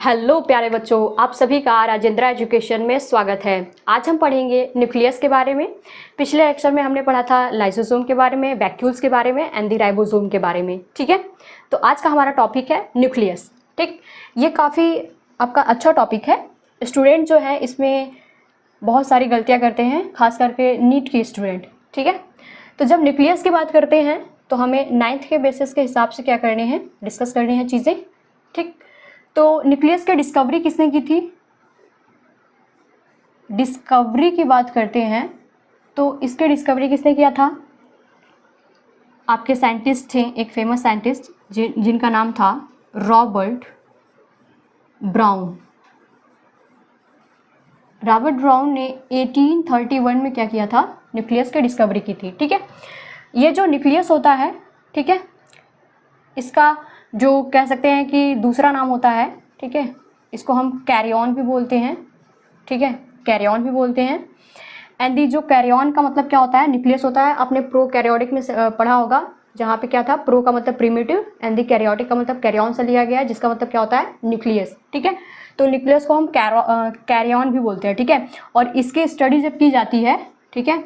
Hello प्यारे बच्चों, आप सभी का राजेंद्र एजुकेशन में स्वागत है। आज हम पढ़ेंगे न्यूक्लियस के बारे में। पिछले लेक्चर में हमने पढ़ा था लाइसोसोम के बारे में, वैक्यूल्स के बारे में एंड द राइबोसोम के बारे में। ठीक है, तो आज का हमारा टॉपिक है न्यूक्लियस। ठीक, ये काफ़ी आपका अच्छा टॉपिक है। स्टूडेंट जो है इसमें बहुत सारी गलतियाँ करते हैं, खास करके नीट के स्टूडेंट। ठीक है, तो जब न्यूक्लियस की बात करते हैं तो हमें 9th के बेसिस के हिसाब से क्या करने हैं, डिस्कस करनी है चीज़ें। ठीक, तो न्यूक्लियस की डिस्कवरी किसने की थी? डिस्कवरी की बात करते हैं तो इसके डिस्कवरी किसने किया था? आपके साइंटिस्ट थे, एक फेमस साइंटिस्ट जिनका नाम था रॉबर्ट ब्राउन। रॉबर्ट ब्राउन ने 1831 में क्या किया था? न्यूक्लियस की डिस्कवरी की थी। ठीक है, ये जो न्यूक्लियस होता है, ठीक है, इसका जो कह सकते हैं कि दूसरा नाम होता है, ठीक है, इसको हम कैरियन भी बोलते हैं। ठीक है, कैरियन भी बोलते हैं। एंड दी जो कैरियन का मतलब क्या होता है? न्यूक्लियस होता है। आपने प्रोकैरियोटिक में पढ़ा होगा, जहाँ पे क्या था, प्रो का मतलब प्रिमिटिव एंड दी कैरियोटिक का मतलब कैरियन से लिया गया है, जिसका मतलब क्या होता है? न्यूक्लियस। ठीक है, तो न्यूक्लियस को हम कैरियन भी बोलते हैं। ठीक है, और इसकी स्टडी जब की जाती है, ठीक है,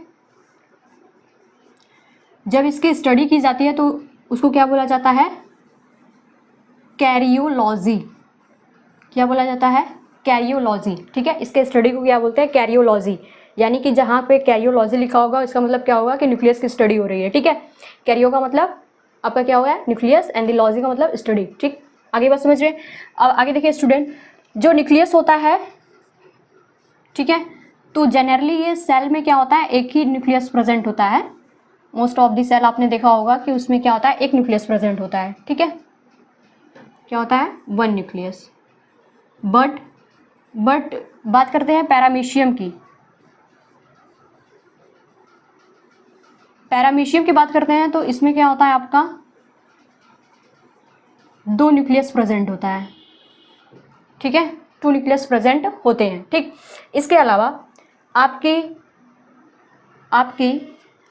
जब इसकी स्टडी की जाती है तो उसको क्या बोला जाता है? कैरियोलॉजी। क्या बोला जाता है? कैरियोलॉजी। ठीक है, इसके स्टडी को क्या बोलते हैं? कैरियोलॉजी। यानी कि जहाँ पे कैरियोलॉजी लिखा होगा इसका मतलब क्या होगा कि न्यूक्लियस की स्टडी हो रही है। ठीक है, कैरियो का मतलब आपका क्या होगा? न्यूक्लियस एंड द लॉजी का मतलब स्टडी। ठीक, आगे बात समझ रहे हैं। अब आगे देखिए स्टूडेंट, जो न्यूक्लियस होता है, ठीक है, तो जनरली ये सेल में क्या होता है? एक ही न्यूक्लियस प्रेजेंट होता है। मोस्ट ऑफ द सेल आपने देखा होगा कि उसमें क्या होता है? एक न्यूक्लियस प्रेजेंट होता है। ठीक है, क्या होता है? One nucleus. बट बात करते हैं पैरामीशियम की। पैरामीशियम की बात करते हैं तो इसमें क्या होता है? आपका दो न्यूक्लियस प्रेजेंट होता है। ठीक है, टू न्यूक्लियस प्रेजेंट होते हैं। ठीक, इसके अलावा आपकी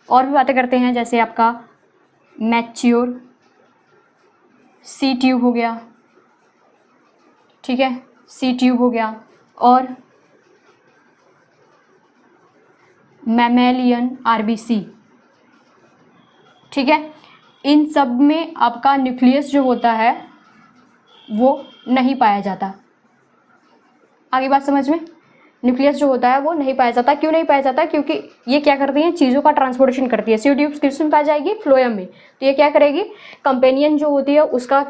और भी बातें करते हैं, जैसे आपका मैच्योर सी ट्यूब हो गया। ठीक है, सी ट्यूब हो गया, और मैमेलियन आरबीसी। ठीक है, इन सब में आपका न्यूक्लियस जो होता है वो नहीं पाया जाता। आगे बात समझ में, न्यूक्लियस जो होता है वो नहीं पाया जाता। क्यों नहीं पाया जाता? क्योंकि ये क्या करती हैं? चीज़ों का ट्रांसपोर्टेशन करती है। सी ट्यूब्स किस में पाई जाएगी? फ्लोएम में। तो ये क्या करेगी? कंपेनियन जो होती है उसका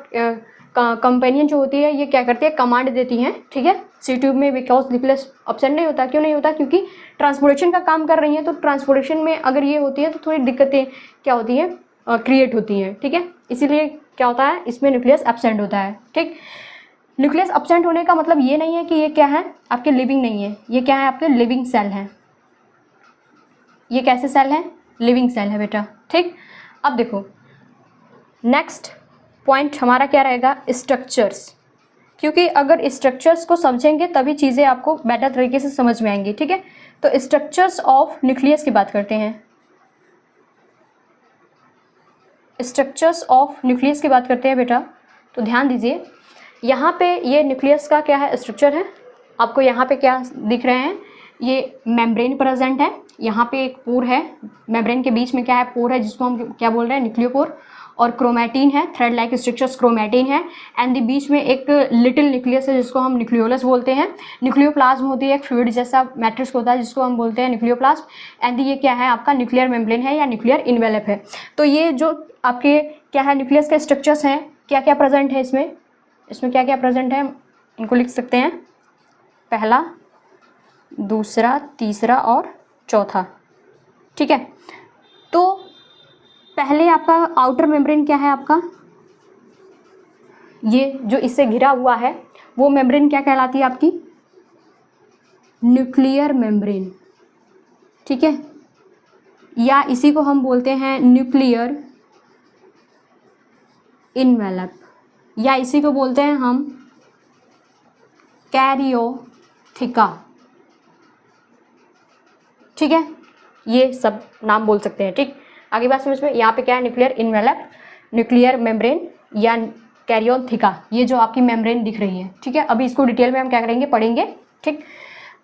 कंपेनियन जो होती है ये क्या करती है? कमांड देती हैं। ठीक है, सी ट्यूब में बिकॉज न्यूक्लियस एब्सेंट नहीं होता। क्यों नहीं होता? क्योंकि ट्रांसपोर्टेशन का काम कर रही है। तो ट्रांसपोर्टेशन में अगर ये होती है तो थोड़ी दिक्कतें क्या होती हैं? क्रिएट होती हैं। ठीक है, इसीलिए क्या होता है? इसमें न्यूक्लियस एब्सेंट होता है। ठीक, न्यूक्लियस एब्सेंट होने का मतलब ये नहीं है कि ये क्या है? आपके लिविंग नहीं है। ये क्या है? आपके लिविंग सेल है। ये कैसे सेल है? लिविंग सेल है बेटा। ठीक, अब देखो नेक्स्ट पॉइंट हमारा क्या रहेगा? स्ट्रक्चर्स। क्योंकि अगर स्ट्रक्चर्स को समझेंगे तभी चीज़ें आपको बेटर तरीके से समझ में आएंगी। ठीक है, तो स्ट्रक्चर्स ऑफ न्यूक्लियस की बात करते हैं। स्ट्रक्चर्स ऑफ न्यूक्लियस की बात करते हैं बेटा, तो ध्यान दीजिए। यहाँ पे ये न्यूक्लियस का क्या है? स्ट्रक्चर है। आपको यहाँ पे क्या दिख रहे हैं? ये मेम्ब्रेन प्रेजेंट है। यहाँ पे एक पोर है, मेम्ब्रेन के बीच में क्या है? पोर है, जिसको हम क्या बोल रहे हैं? न्यूक्लियोपोर। और क्रोमैटिन है, थ्रेड लाइक स्ट्रक्चर्स क्रोमैटिन है। एंड द बीच में एक लिटिल न्यूक्लियस है जिसको हम न्यूक्लियोलस बोलते हैं। न्यूक्लियोप्लाज्म होती है, एक फ्लूइड जैसा मैट्रिक्स होता है जिसको हम बोलते हैं न्यूक्लियोप्लाज्म। एंड ये क्या है? आपका न्यूक्लियर मेम्ब्रेन है या न्यूक्लियर इन्वेलप है। तो ये जो आपके क्या है? न्यूक्लियस के स्ट्रक्चर्स हैं, क्या क्या प्रेजेंट है इसमें क्या क्या प्रेजेंट है? इनको लिख सकते हैं, पहला, दूसरा, तीसरा और चौथा। ठीक है, तो पहले आपका आउटर मेम्ब्रेन क्या है? आपका ये जो इससे घिरा हुआ है वो मेम्ब्रेन क्या कहलाती है? आपकी न्यूक्लियर मेम्ब्रेन। ठीक है, या इसी को हम बोलते हैं न्यूक्लियर इनवेलप, या इसी को बोलते हैं हम कैरियोथिका। ठीक है, ये सब नाम बोल सकते हैं। ठीक, आगे बात समझ में। यहाँ पे क्या है? न्यूक्लियर इनवेलप, न्यूक्लियर मेम्ब्रेन या कैरियोन थिका, ये जो आपकी मेम्ब्रेन दिख रही है, ठीक है। अभी इसको डिटेल में हम क्या करेंगे, पढ़ेंगे, ठीक।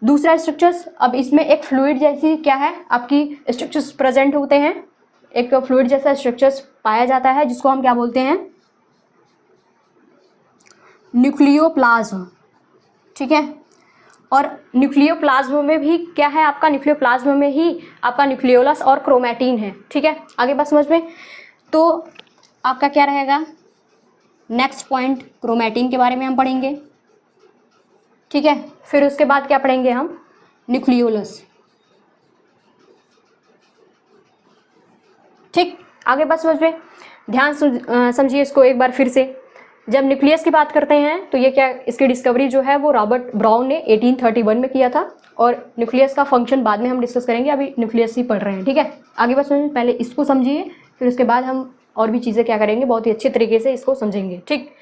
दूसरा स्ट्रक्चर्स, अब इसमें एक फ्लूइड जैसी क्या है आपकी स्ट्रक्चर्स प्रेजेंट होते हैं, एक फ्लूइड जैसा स्ट्रक्चर्स पाया जाता है जिसको हम क्या बोलते हैं, न्यूक्लियोप्लाज्म, ठीक है। और न्यूक्लियोप्लाज्म में भी क्या है आपका, न्यूक्लियोप्लाज्म में ही आपका न्यूक्लियोलस और क्रोमैटिन है, ठीक है। आगे बात समझ में। तो आपका क्या रहेगा, नेक्स्ट पॉइंट क्रोमैटिन के बारे में हम पढ़ेंगे, ठीक है। फिर उसके बाद क्या पढ़ेंगे हम, न्यूक्लियोलस, ठीक। आगे बात समझ में, ध्यान समझिए इसको एक बार फिर से। जब न्यूक्लियस की बात करते हैं तो ये क्या, इसकी डिस्कवरी जो है वो रॉबर्ट ब्राउन ने 1831 में किया था, और न्यूक्लियस का फंक्शन बाद में हम डिस्कस करेंगे, अभी न्यूक्लियस ही पढ़ रहे हैं, ठीक है। आगे बात समझिए, पहले इसको समझिए, फिर उसके बाद हम और भी चीज़ें क्या करेंगे, बहुत ही अच्छे तरीके से इसको समझेंगे, ठीक।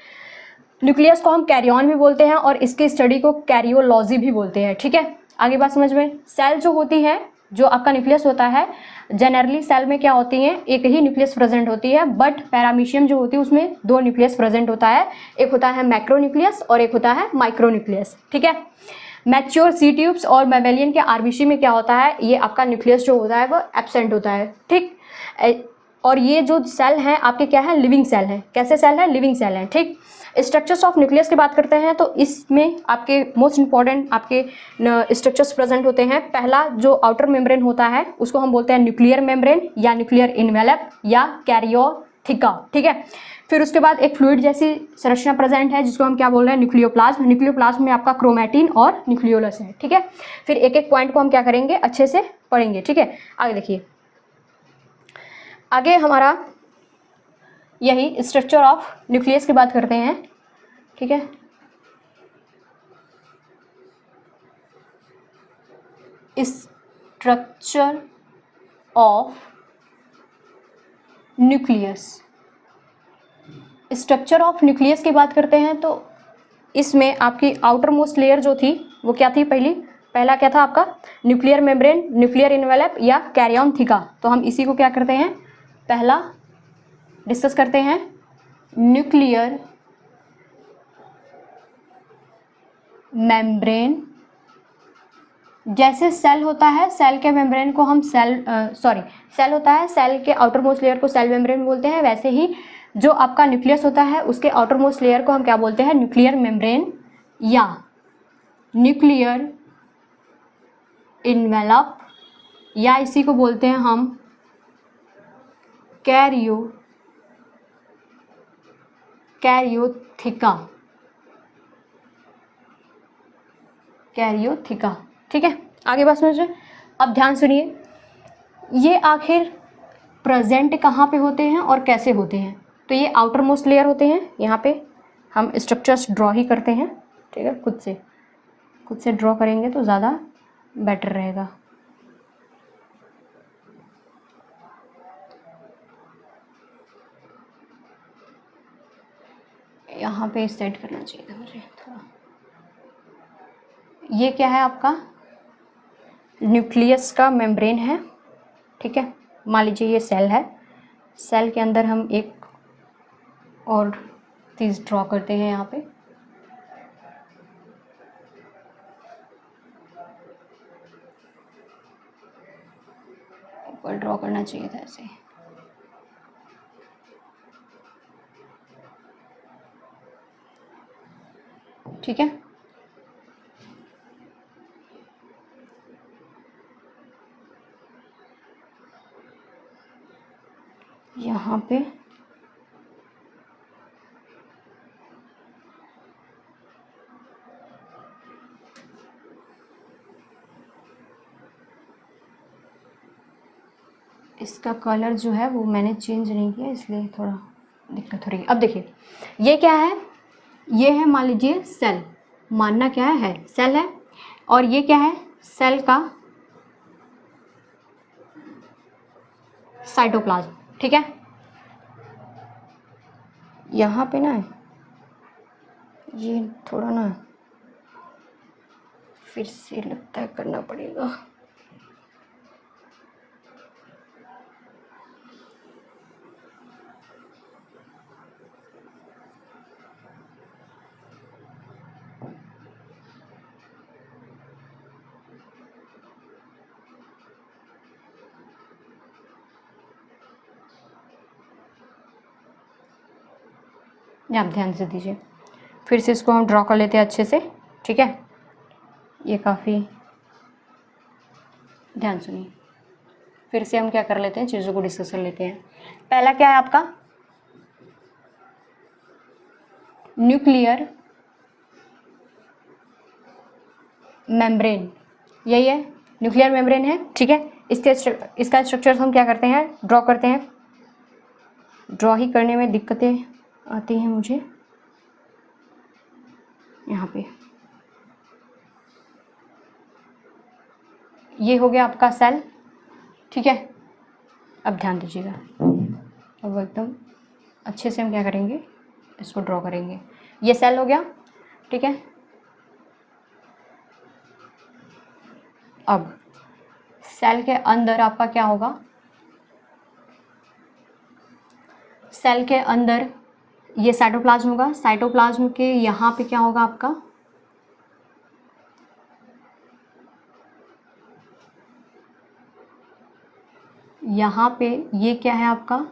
न्यूक्लियस को हम कैरियन भी बोलते हैं और इसकी स्टडी को कैरियोलॉजी भी बोलते हैं, ठीक है। आगे बात समझ में। सेल जो होती है, जो आपका न्यूक्लियस होता है, जनरली सेल में क्या होती है, एक ही न्यूक्लियस प्रेजेंट होती है, बट पैरामीशियम जो होती है उसमें दो न्यूक्लियस प्रेजेंट होता है, एक होता है मैक्रोन्यूक्लियस और एक होता है माइक्रोन्यूक्लियस, ठीक है। मैच्योर सी ट्यूब्स और मैमेलियन के आरबीसी में क्या होता है, ये आपका न्यूक्लियस जो होता है वो एब्सेंट होता है, ठीक। और ये जो सेल हैं आपके क्या है, लिविंग सेल हैं। कैसे सेल है, लिविंग सेल हैं, ठीक। स्ट्रक्चर्स ऑफ न्यूक्लियस की बात करते हैं तो इसमें आपके मोस्ट इंपॉर्टेंट आपके स्ट्रक्चर्स प्रेजेंट होते हैं। पहला जो आउटर मेम्ब्रेन होता है उसको हम बोलते हैं न्यूक्लियर मेम्ब्रेन या न्यूक्लियर इन्वेलप या कैरियोथिका, ठीक है। फिर उसके बाद एक फ्लूइड जैसी संरचना प्रेजेंट है जिसको हम क्या बोल रहे हैं, न्यूक्लियोप्लाज्म। न्यूक्लियोप्लाज्म में आपका क्रोमैटिन और न्यूक्लियोलस है, ठीक है। फिर एक एक पॉइंट को हम क्या करेंगे, अच्छे से पढ़ेंगे, ठीक है। आगे देखिए, आगे हमारा यही स्ट्रक्चर ऑफ न्यूक्लियस की बात करते हैं, ठीक है। Structure of nucleus, structure of nucleus की बात करते हैं तो इसमें आपकी आउटर मोस्ट लेयर जो थी वो क्या थी, पहला क्या था आपका, न्यूक्लियर मेम्ब्रेन, न्यूक्लियर इन्वेलप या कैरियन थिका। तो हम इसी को क्या करते हैं, पहला डिस्कस करते हैं, न्यूक्लियर मेम्ब्रेन। जैसे सेल होता है, सेल के मेम्ब्रेन को हम सेल होता है, सेल के आउटर मोस्ट लेयर को सेल मेम्ब्रेन बोलते हैं, वैसे ही जो आपका न्यूक्लियस होता है उसके आउटर मोस्ट लेयर को हम क्या बोलते हैं, न्यूक्लियर मेम्ब्रेन या न्यूक्लियर इन्वेलप, या इसी को बोलते हैं हम कैरियोथिका, ठीक है। आगे बात समझ रहे हैं। अब ध्यान सुनिए, ये आखिर प्रेजेंट कहाँ पे होते हैं और कैसे होते हैं। तो ये आउटर मोस्ट लेयर होते हैं, यहाँ पे हम स्ट्रक्चर्स ड्रॉ ही करते हैं, ठीक है। खुद से ड्रॉ करेंगे तो ज़्यादा बेटर रहेगा। यहाँ पे सेट करना चाहिए था मुझे थोड़ा। ये क्या है आपका, न्यूक्लियस का मेम्ब्रेन है, ठीक है। मान लीजिए ये सेल है, सेल के अंदर हम एक और चीज़ ड्रॉ करते हैं, यहाँ पे ऊपर ड्रॉ करना चाहिए था ऐसे, ठीक है। यहाँ पे इसका कलर जो है वो मैंने चेंज नहीं किया, इसलिए थोड़ा दिक्कत हो रही है। अब देखिए ये क्या है, ये है मान लीजिए सेल, मानना क्या है सेल है, और ये क्या है, सेल का साइटोप्लाज्म, ठीक है। यहाँ पे ना ये थोड़ा ना फिर से लगता है करना पड़ेगा, ये आप ध्यान से दीजिए। फिर से इसको हम ड्रॉ कर लेते हैं अच्छे से, ठीक है। ये काफ़ी ध्यान सुनिए। फिर से हम क्या कर लेते हैं, चीज़ों को डिस्कस कर लेते हैं। पहला क्या है आपका, न्यूक्लियर मेम्ब्रेन, यही है, न्यूक्लियर मेम्ब्रेन है, ठीक है। इसका स्ट्रक्चर हम क्या करते हैं, ड्रॉ करते हैं। ड्रॉ ही करने में दिक्कतें आती हैं मुझे। यहाँ पे ये हो गया आपका सेल, ठीक है। अब ध्यान दीजिएगा, अब एकदम अच्छे से हम क्या करेंगे, इसको ड्रॉ करेंगे। ये सेल हो गया, ठीक है। अब सेल के अंदर आपका क्या होगा, सेल के अंदर ये साइटोप्लाज्म होगा। साइटोप्लाज्म के यहाँ पे क्या होगा आपका, यहाँ पे ये क्या है आपका,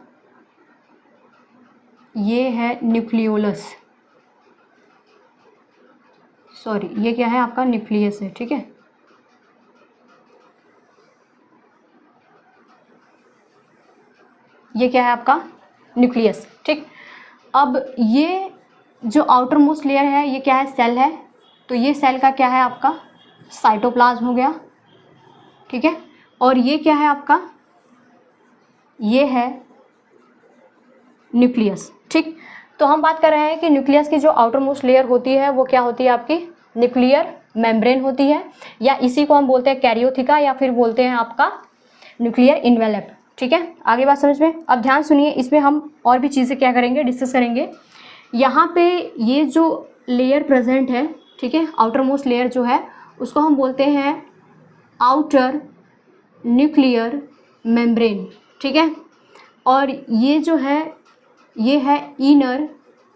ये है न्यूक्लियोलस, सॉरी ये क्या है आपका, न्यूक्लियस है, ठीक है। ये क्या है आपका, न्यूक्लियस, ठीक। अब ये जो आउटर मोस्ट लेयर है ये क्या है, सेल है। तो ये सेल का क्या है आपका, साइटोप्लाज्म हो गया, ठीक है। और ये क्या है आपका, ये है न्यूक्लियस, ठीक। तो हम बात कर रहे हैं कि न्यूक्लियस की जो आउटर मोस्ट लेयर होती है वो क्या होती है आपकी, न्यूक्लियर मेम्ब्रेन होती है, या इसी को हम बोलते हैं कैरियोथिका, या फिर बोलते हैं आपका न्यूक्लियर इन्वेलप, ठीक है। आगे बात समझ में। अब ध्यान सुनिए, इसमें हम और भी चीज़ें क्या करेंगे, डिस्कस करेंगे। यहाँ पे ये जो लेयर प्रेजेंट है, ठीक है, आउटर मोस्ट लेयर जो है उसको हम बोलते हैं आउटर न्यूक्लियर मेम्ब्रेन, ठीक है। और ये जो है ये है इनर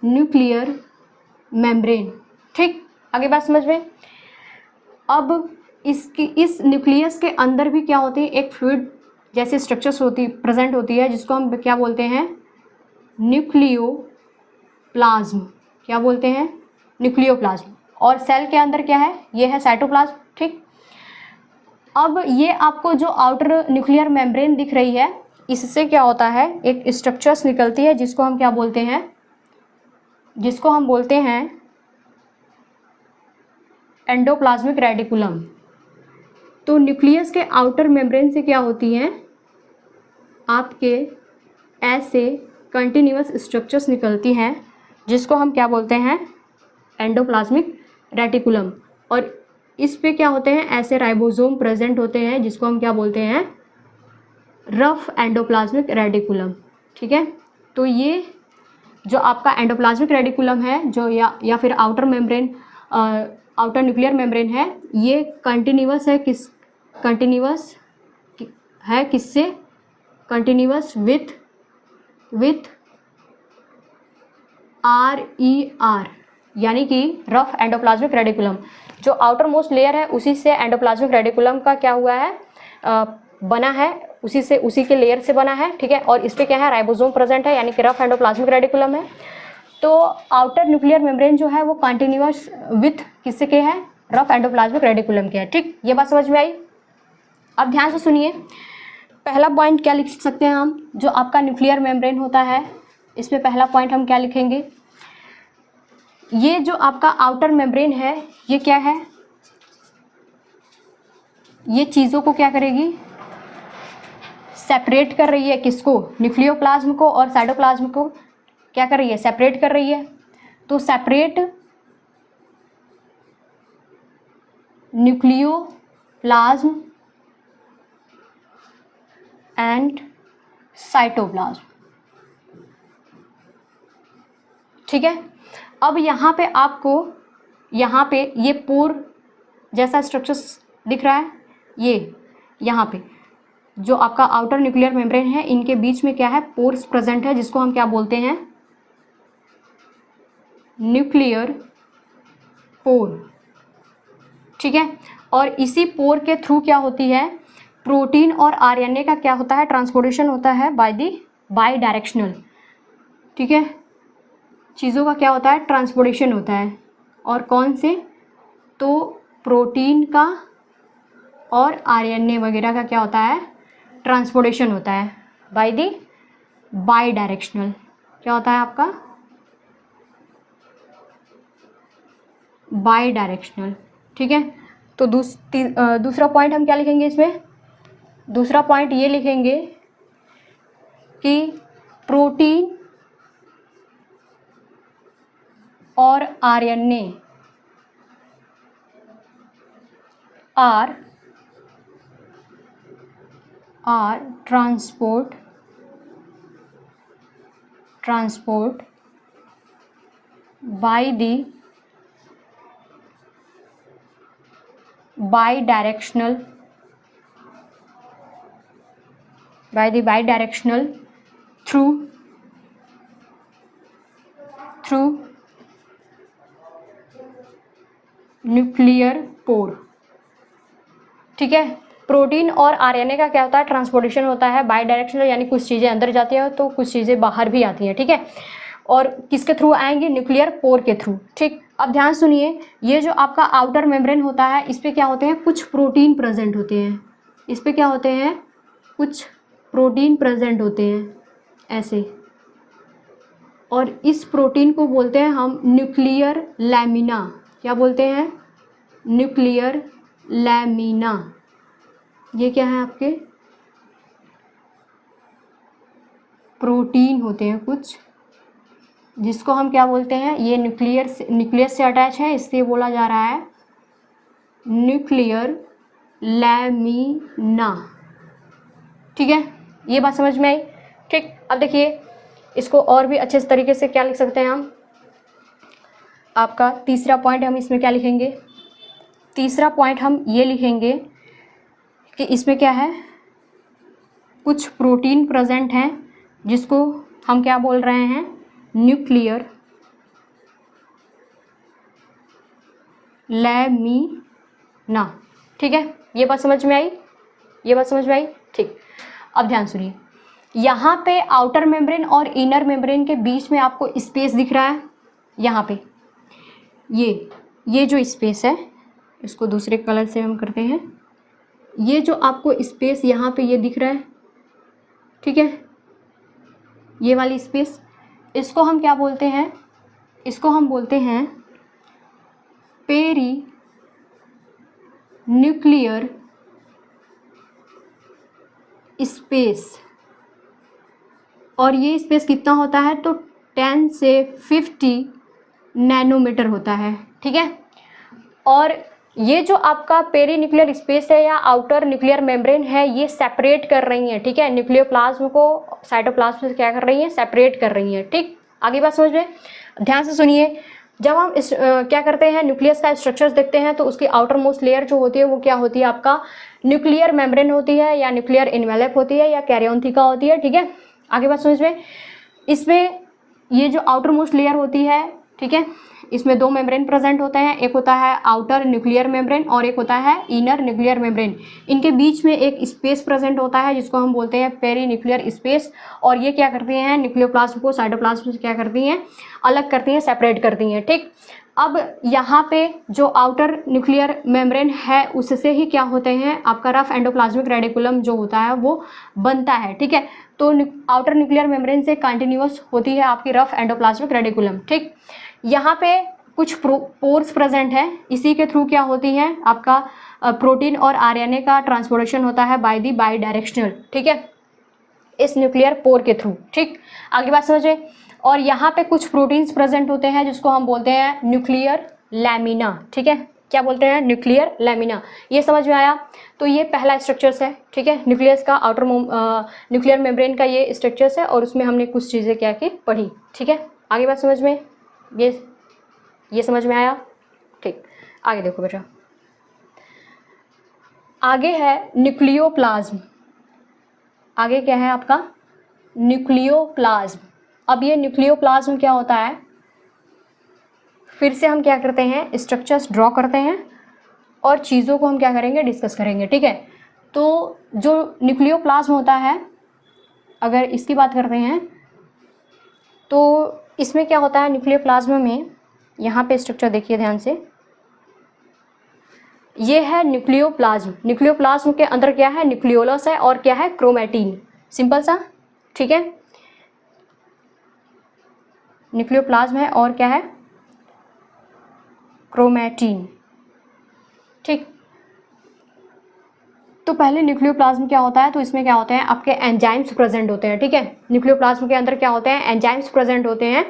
न्यूक्लियर मेम्ब्रेन, ठीक। आगे बात समझ में। अब इस न्यूक्लियस के अंदर भी क्या होती है, एक फ्लूइड जैसे स्ट्रक्चर्स प्रेजेंट होती है, जिसको हम क्या बोलते हैं, न्यूक्लियोप्लाज्म, क्या बोलते हैं, न्यूक्लियोप्लाज्म। और सेल के अंदर क्या है, ये है साइटोप्लाज्म, ठीक। अब ये आपको जो आउटर न्यूक्लियर मेम्ब्रेन दिख रही है, इससे क्या होता है, एक स्ट्रक्चर्स निकलती है जिसको हम क्या बोलते हैं, जिसको हम बोलते हैं एंडोप्लाज्मिक रेडिकुलम। तो न्यूक्लियस के आउटर मेम्ब्रेन से क्या होती हैं आपके ऐसे कंटिन्यूअस स्ट्रक्चर्स निकलती हैं जिसको हम क्या बोलते हैं, एंडोप्लाज्मिक रेटिकुलम। और इस पे क्या होते हैं, ऐसे राइबोसोम प्रेजेंट होते हैं जिसको हम क्या बोलते हैं, रफ एंडोप्लाज्मिक रेडिकुलम, ठीक है। तो ये जो आपका एंडोप्लाज्मिक रेडिकुलम है जो या फिर outer membrane, outer nuclear membrane है, ये कंटिन्यूअस है, कंटिन्यूअस है किससे, कंटिन्यूअस विथ RER, यानी कि रफ एंडोप्लाज्मिक रेडिकुलम। जो आउटर मोस्ट लेयर है उसी से एंडोप्लाज्मिक रेडिकुलम का क्या हुआ है, बना है, उसी के लेयर से बना है, ठीक है। और इस पे क्या है, राइबोसोम प्रेजेंट है, यानी कि रफ एंडोप्लाज्मिक रेडिकुलम है। तो आउटर न्यूक्लियर मेम्ब्रेन जो है वो कंटिन्यूअस विथ किससे के है, रफ एंडोप्लाज्मिक रेडिकुलम के है, ठीक। ये बात समझ में आई। अब ध्यान से सुनिए, पहला पॉइंट क्या लिख सकते हैं हम, जो आपका न्यूक्लियर मेम्ब्रेन होता है, इसमें पहला पॉइंट हम क्या लिखेंगे, ये जो आपका आउटर मेम्ब्रेन है ये क्या है, ये चीज़ों को क्या करेगी, सेपरेट कर रही है, किसको, न्यूक्लियोप्लाज्म को और साइटोप्लाज्म को क्या कर रही है, सेपरेट कर रही है। तो सेपरेट न्यूक्लियोप्लाज्म एंड साइटोप्लाज्म, ठीक है। अब यहाँ पे आपको यहाँ पे ये पोर जैसा स्ट्रक्चर्स दिख रहा है, ये यहाँ पे जो आपका आउटर न्यूक्लियर मेम्ब्रेन है, इनके बीच में क्या है, पोर्स प्रेजेंट है, जिसको हम क्या बोलते हैं, न्यूक्लियर पोर, ठीक है। और इसी पोर के थ्रू क्या होती है, प्रोटीन और RNA का क्या होता है, ट्रांसपोर्टेशन होता है बाय डायरेक्शनल, ठीक है। चीज़ों का क्या होता है, ट्रांसपोर्टेशन होता है। और कौन से, तो प्रोटीन का और आरएनए वगैरह का क्या होता है, ट्रांसपोर्टेशन होता है बाय दी बाई डायरेक्शनल। क्या होता है आपका, बाई डायरेक्शनल। ठीक है, तो दूसरा पॉइंट हम क्या लिखेंगे इसमें, दूसरा पॉइंट ये लिखेंगे कि प्रोटीन और RNA are transport by the bidirectional through nuclear pore. ठीक है, प्रोटीन और आरएनए का क्या होता है, ट्रांसपोर्टेशन होता है बाई डायरेक्शनल, यानी कुछ चीज़ें अंदर जाती हैं तो कुछ चीज़ें बाहर भी आती हैं। ठीक है, और किसके थ्रू आएंगी, न्यूक्लियर पोर के थ्रू। ठीक, अब ध्यान सुनिए, ये जो आपका आउटर मेम्ब्रेन होता है इस पे क्या होते हैं, कुछ प्रोटीन प्रेजेंट होते हैं। इस पे क्या होते हैं, कुछ प्रोटीन प्रेजेंट होते हैं ऐसे, और इस प्रोटीन को बोलते हैं हम न्यूक्लियर लैमिना। क्या बोलते हैं, न्यूक्लियर लैमिना। ये क्या है, आपके प्रोटीन होते हैं कुछ, जिसको हम क्या बोलते हैं, ये न्यूक्लियस से अटैच है, इसलिए बोला जा रहा है न्यूक्लियर लैमिना। ठीक है, ये बात समझ में आई। ठीक, अब देखिए इसको और भी अच्छे तरीके से क्या लिख सकते हैं हम, आपका तीसरा पॉइंट हम इसमें क्या लिखेंगे, तीसरा पॉइंट हम ये लिखेंगे कि इसमें क्या है, कुछ प्रोटीन प्रेजेंट हैं जिसको हम क्या बोल रहे हैं, न्यूक्लियर लैमिना। ठीक है, ये बात समझ में आई, ये बात समझ में आई। ठीक, अब ध्यान सुनिए, यहाँ पे आउटर मेम्ब्रेन और इनर मेम्ब्रेन के बीच में आपको स्पेस दिख रहा है। यहाँ पे ये जो स्पेस है, इसको दूसरे कलर से हम करते हैं, ये जो आपको स्पेस यहाँ पे ये दिख रहा है, ठीक है, ये वाली स्पेस, इसको हम क्या बोलते हैं, इसको हम बोलते हैं पेरी न्यूक्लियर स्पेस। और ये स्पेस कितना होता है, तो 10 से 50 नैनोमीटर होता है। ठीक है, और ये जो आपका पेरी न्यूक्लियर स्पेस है या आउटर न्यूक्लियर मेम्ब्रेन है, ये सेपरेट कर रही है। ठीक है, न्यूक्लियोप्लाज्म को साइटोप्लाज्म से क्या कर रही है, सेपरेट कर रही है। ठीक, आगे बात समझ में, ध्यान से सुनिए, जब हम क्या करते हैं, न्यूक्लियस का स्ट्रक्चर्स देखते हैं तो उसकी आउटर मोस्ट लेयर जो होती है वो क्या होती है, आपका न्यूक्लियर मेम्ब्रेन होती है, या न्यूक्लियर इन्वेलप होती है, या कैरियोन्थिका होती है। ठीक है, आगे बात समझ में, इसमें ये जो आउटर मोस्ट लेयर होती है, ठीक है, इसमें दो मेम्ब्रेन प्रेजेंट होते हैं, एक होता है आउटर न्यूक्लियर मेम्ब्रेन और एक होता है इनर न्यूक्लियर मेम्ब्रेन। इनके बीच में एक स्पेस प्रेजेंट होता है जिसको हम बोलते हैं पेरी न्यूक्लियर स्पेस, और ये क्या करती हैं, न्यूक्लियोप्लाज्म को साइटोप्लाज्म से क्या करती हैं, अलग करती हैं, सेपरेट करती हैं। ठीक, अब यहाँ पे जो आउटर न्यूक्लियर मेम्ब्रेन है उससे ही क्या होते हैं, आपका रफ एंडोप्लाज्मिक रेडिकुलम जो होता है वो बनता है। ठीक है, तो आउटर न्यूक्लियर मेम्ब्रेन से कंटिन्यूअस होती है आपकी रफ एंडोप्लाज्मिक रेडिकुलम। ठीक, यहाँ पे कुछ पोर्स प्रेजेंट हैं, इसी के थ्रू क्या होती है, आपका प्रोटीन और आरएनए का ट्रांसपोर्टेशन होता है बाय दी बाई डायरेक्शनल। ठीक है, इस न्यूक्लियर पोर के थ्रू। ठीक, आगे बात समझे, और यहाँ पे कुछ प्रोटीन्स प्रेजेंट होते हैं जिसको हम बोलते हैं न्यूक्लियर लैमिना। ठीक है, क्या बोलते हैं, न्यूक्लियर लैमिना। ये समझ में आया, तो ये पहला स्ट्रक्चर्स है। ठीक है, न्यूक्लियस का आउटर न्यूक्लियर मेम्ब्रेन का ये स्ट्रक्चर्स है, और उसमें हमने कुछ चीज़ें क्या की, पढ़ी। ठीक है, आगे बात समझ में, ये समझ में आया। ठीक, आगे देखो बेटा, आगे है न्यूक्लियोप्लाज्म। आगे क्या है आपका, न्यूक्लियोप्लाज्म। अब ये न्यूक्लियोप्लाज्म क्या होता है, फिर से हम क्या करते हैं, स्ट्रक्चर्स ड्रॉ करते हैं और चीज़ों को हम क्या करेंगे, डिस्कस करेंगे। ठीक है, तो जो न्यूक्लियोप्लाज्म होता है, अगर इसकी बात करते हैं तो इसमें क्या होता है न्यूक्लियोप्लाज्म में, यहाँ पे स्ट्रक्चर देखिए ध्यान से, ये है न्यूक्लियोप्लाज्म। न्यूक्लियोप्लाज्म के अंदर क्या है, न्यूक्लियोलस है और क्या है, क्रोमैटिन। सिंपल सा, ठीक है। न्यूक्लियोप्लाज्म है और क्या है, क्रोमैटिन, ठीक। तो पहले न्यूक्लियोप्लाज्म क्या होता है, तो इसमें क्या होते हैं आपके एंजाइम्स प्रेजेंट होते हैं, ठीक है। न्यूक्लियोप्लाज्म के अंदर क्या होते हैं, एंजाइम्स प्रेजेंट होते हैं,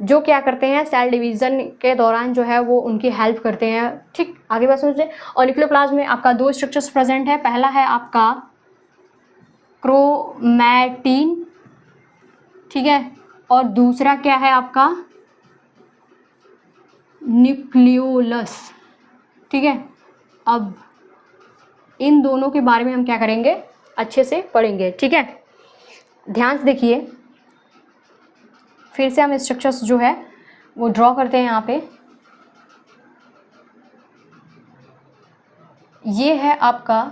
जो क्या करते हैं सेल डिवीज़न के दौरान जो है वो उनकी हेल्प करते हैं, ठीक। आगे बात समझिए। और न्यूक्लियोप्लाज्म में आपका दो स्ट्रक्चर्स प्रेजेंट है, पहला है आपका क्रोमैटिन, ठीक है, और दूसरा क्या है आपका न्यूक्लियोलस, ठीक है। अब इन दोनों के बारे में हम क्या करेंगे, अच्छे से पढ़ेंगे, ठीक है। ध्यान से देखिए, फिर से हम स्ट्रक्चर्स जो है वो ड्रॉ करते हैं यहाँ पे। ये है आपका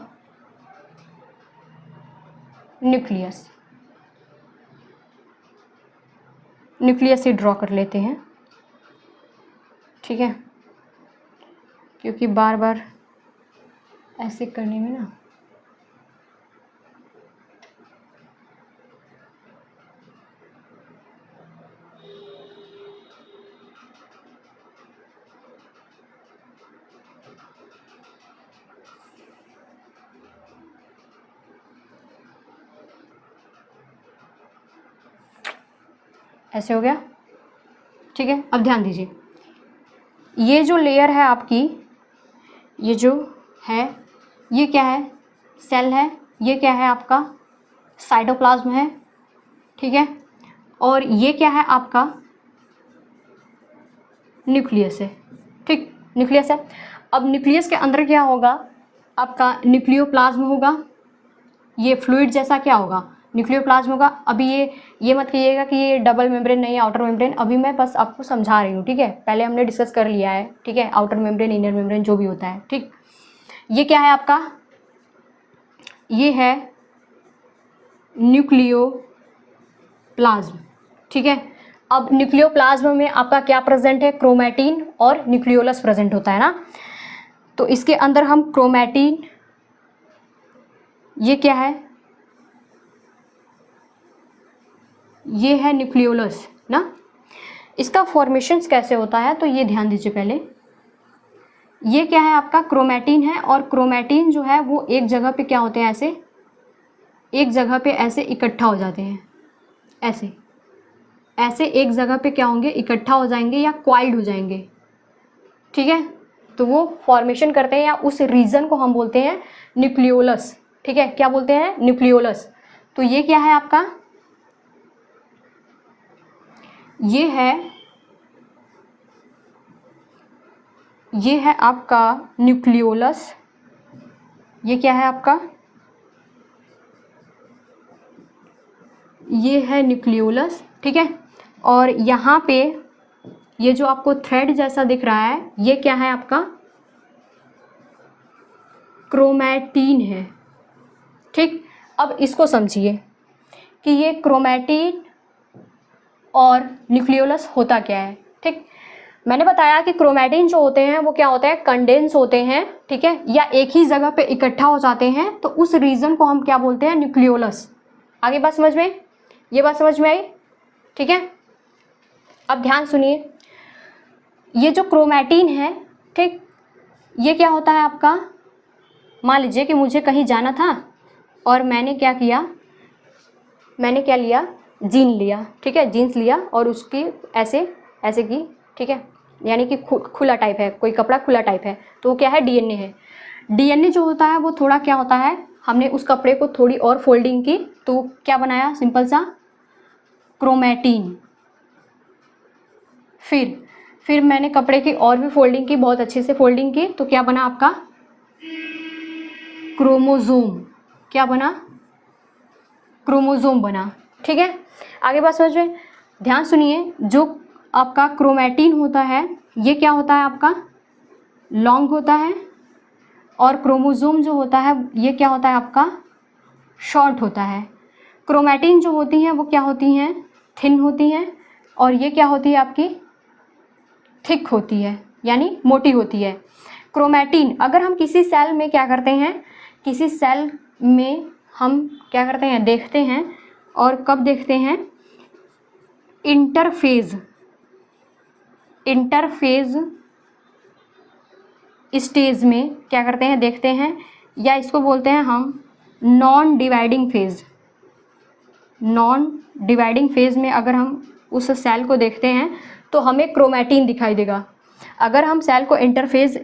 न्यूक्लियस, न्यूक्लियस से ड्रॉ कर लेते हैं, ठीक है, क्योंकि बार बार ऐसे करने में ना ऐसे हो गया, ठीक है। अब ध्यान दीजिए, ये जो लेयर है आपकी, ये जो है ये क्या है, सेल है, ये क्या है आपका साइटोप्लाज्म है, ठीक है, और ये क्या है आपका न्यूक्लियस है, ठीक, न्यूक्लियस है। अब न्यूक्लियस के अंदर क्या होगा आपका न्यूक्लियोप्लाज्म होगा, ये फ्लूइड जैसा क्या होगा न्यूक्लियोप्लाज्म होगा। अभी ये मत कहिएगा कि ये डबल मेम्ब्रेन नहीं है, आउटर मेम्ब्रेन, अभी मैं बस आपको समझा रही हूँ, ठीक है। पहले हमने डिस्कस कर लिया है, ठीक है, आउटर मेम्ब्रेन इनर मेम्ब्रेन जो भी होता है, ठीक। ये क्या है आपका, ये है न्यूक्लियोप्लाज्म, ठीक है। अब न्यूक्लियोप्लाज्म में आपका क्या प्रेजेंट है, क्रोमैटिन और न्यूक्लियोलस प्रेजेंट होता है ना। तो इसके अंदर हम क्रोमैटिन, ये क्या है, ये है न्यूक्लियोलस ना। इसका फॉर्मेशंस कैसे होता है, तो ये ध्यान दीजिए पहले। ये क्या है आपका क्रोमैटिन है, और क्रोमैटिन जो है वो एक जगह पे क्या होते हैं, ऐसे एक जगह पे ऐसे इकट्ठा हो जाते हैं, ऐसे ऐसे एक जगह पे क्या होंगे, इकट्ठा हो जाएंगे या क्वाइल्ड हो जाएंगे, ठीक है। तो वो फॉर्मेशन करते हैं, या उस रीजन को हम बोलते हैं न्यूक्लियोलस, ठीक है। क्या बोलते हैं, न्यूक्लियोलस। तो ये क्या है आपका, ये है आपका न्यूक्लियोलस, ये क्या है आपका, ये है न्यूक्लियोलस, ठीक है। और यहाँ पे ये जो आपको थ्रेड जैसा दिख रहा है, ये क्या है आपका क्रोमैटिन है, ठीक। अब इसको समझिए कि ये क्रोमैटिन और न्यूक्लियोलस होता क्या है, ठीक। मैंने बताया कि क्रोमैटिन जो होते हैं वो क्या होते हैं, कंडेंस होते हैं, ठीक है, या एक ही जगह पे इकट्ठा हो जाते हैं, तो उस रीजन को हम क्या बोलते हैं, न्यूक्लियोलस। आगे बात समझ में, ये बात समझ में आई, ठीक है। अब ध्यान सुनिए, ये जो क्रोमैटिन है, ठीक, ये क्या होता है आपका, मान लीजिए कि मुझे कहीं जाना था और मैंने क्या किया, मैंने क्या लिया, जीन लिया, ठीक है, जीन्स लिया और उसकी ऐसे ऐसे की, ठीक है, यानी कि खुला टाइप है, कोई कपड़ा खुला टाइप है, तो वो क्या है, डीएनए है। डीएनए जो होता है वो थोड़ा क्या होता है, हमने उस कपड़े को थोड़ी और फोल्डिंग की तो क्या बनाया, सिंपल सा क्रोमैटिन। फिर मैंने कपड़े की और भी फोल्डिंग की, बहुत अच्छे से फोल्डिंग की, तो क्या बना आपका क्रोमोजोम। क्या बना, क्रोमोजोम बना, ठीक है। आगे बात समझ में, ध्यान सुनिए, जो आपका क्रोमैटिन होता है ये क्या होता है आपका लॉन्ग होता है, और क्रोमोजोम जो होता है ये क्या होता है आपका शॉर्ट होता है। क्रोमैटिन जो होती हैं वो क्या होती हैं, थिन होती हैं, और ये क्या होती है आपकी, थिक होती है यानी मोटी होती है। क्रोमैटिन, अगर हम किसी सेल में क्या करते हैं, किसी सेल में हम क्या करते हैं, देखते हैं, और कब देखते हैं, इंटरफेज स्टेज में क्या करते हैं, देखते हैं, या इसको बोलते हैं हम नॉन डिवाइडिंग फेज में अगर हम उस सेल को देखते हैं तो हमें क्रोमैटिन दिखाई देगा। अगर हम सेल को इंटरफेज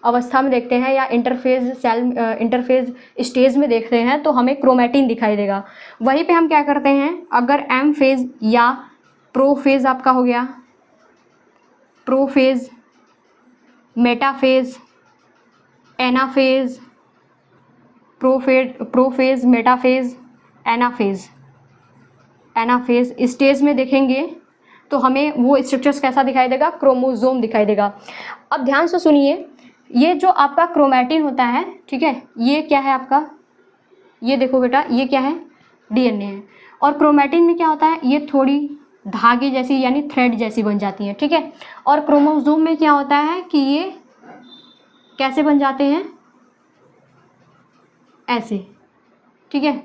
अवस्था में देखते हैं या इंटरफेज स्टेज में देखते हैं तो हमें क्रोमैटिन दिखाई देगा। वहीं पे हम क्या करते हैं, अगर एम फेज या प्रोफेज आपका हो गया, prophase, metaphase, anaphase, prophase, metaphase, anaphase stage में देखेंगे तो हमें वो स्ट्रक्चर्स कैसा दिखाई देगा, क्रोमोसोम दिखाई देगा। अब ध्यान से सुनिए, ये जो आपका क्रोमैटिन होता है, ठीक है, ये क्या है आपका, ये देखो बेटा, ये क्या है, डीएनए है। और क्रोमैटिन में क्या होता है, ये थोड़ी धागे जैसी यानी थ्रेड जैसी बन जाती है, ठीक है। और क्रोमोसोम में क्या होता है कि ये कैसे बन जाते हैं, ऐसे, ठीक है,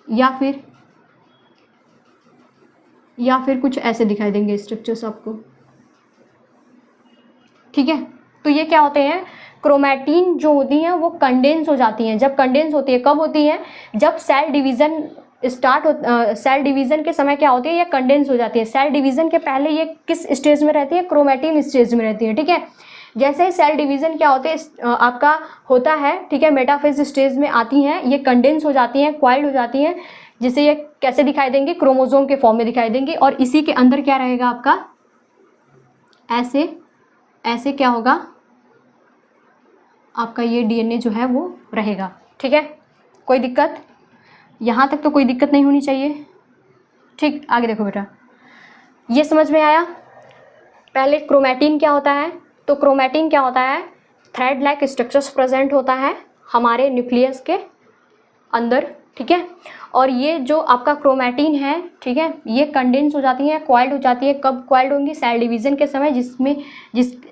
या फिर कुछ ऐसे दिखाई देंगे स्ट्रक्चर्स आपको, ठीक है। तो ये क्या होते हैं, क्रोमैटिन जो होती हैं वो कंडेंस हो जाती हैं। जब कंडेंस होती है, कब होती है, जब सेल डिवीज़न सेल डिवीज़न के समय क्या होती है, ये कंडेंस हो जाती है। सेल डिवीज़न के पहले ये किस स्टेज में रहती है, क्रोमैटिन स्टेज में रहती है, ठीक है। जैसे ही सेल डिवीज़न क्या होते हैं आपका होता है, ठीक है, मेटाफेज स्टेज में आती हैं, ये कंडेंस हो जाती हैं, क्वाइल्ड हो जाती हैं, जिसे ये कैसे दिखाई देंगी, क्रोमोसोम के फॉर्म में दिखाई देंगी। और इसी के अंदर क्या रहेगा आपका, ऐसे क्या होगा आपका, ये डीएनए जो है वो रहेगा, ठीक है। कोई दिक्कत, यहाँ तक तो कोई दिक्कत नहीं होनी चाहिए, ठीक। आगे देखो बेटा, ये समझ में आया। पहले क्रोमैटिन क्या होता है, तो क्रोमैटिन क्या होता है, थ्रेड लाइक स्ट्रक्चर्स प्रेजेंट होता है हमारे न्यूक्लियस के अंदर, ठीक है। और ये जो आपका क्रोमैटिन है, ठीक है, ये कंडेंस हो जाती है, क्वाइल्ड हो जाती है। कब क्वाइल्ड होंगी, सेल डिवीज़न के समय,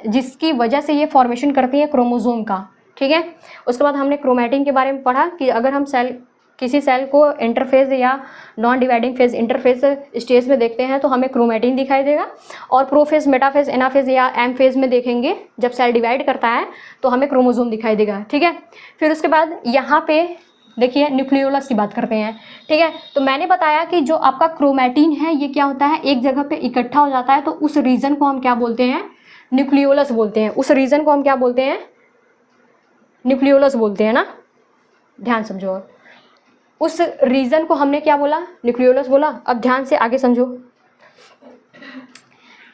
जिसकी वजह से ये फॉर्मेशन करती है क्रोमोसोम का, ठीक है। उसके बाद हमने क्रोमैटिन के बारे में पढ़ा कि अगर हम किसी सेल को इंटरफेज या non dividing phase interphase stage में देखते हैं तो हमें क्रोमैटिन दिखाई देगा। और प्रोफेज, मेटाफेज, एनाफेज या एम फेज में देखेंगे, जब सेल डिवाइड करता है तो हमें क्रोमोसोम दिखाई देगा, ठीक है। फिर उसके बाद यहाँ पे देखिए न्यूक्लियोलस की बात करते हैं, ठीक है। तो मैंने बताया कि जो आपका क्रोमैटिन है ये क्या होता है, एक जगह पे इकट्ठा हो जाता है, तो उस रीजन को हम क्या बोलते हैं, न्यूक्लियोलस बोलते हैं। उस रीजन को हम क्या बोलते हैं, न्यूक्लियोलस बोलते हैं ना, ध्यान समझो। उस रीजन को हमने क्या बोला, न्यूक्लियोलस बोला। अब ध्यान से आगे समझो,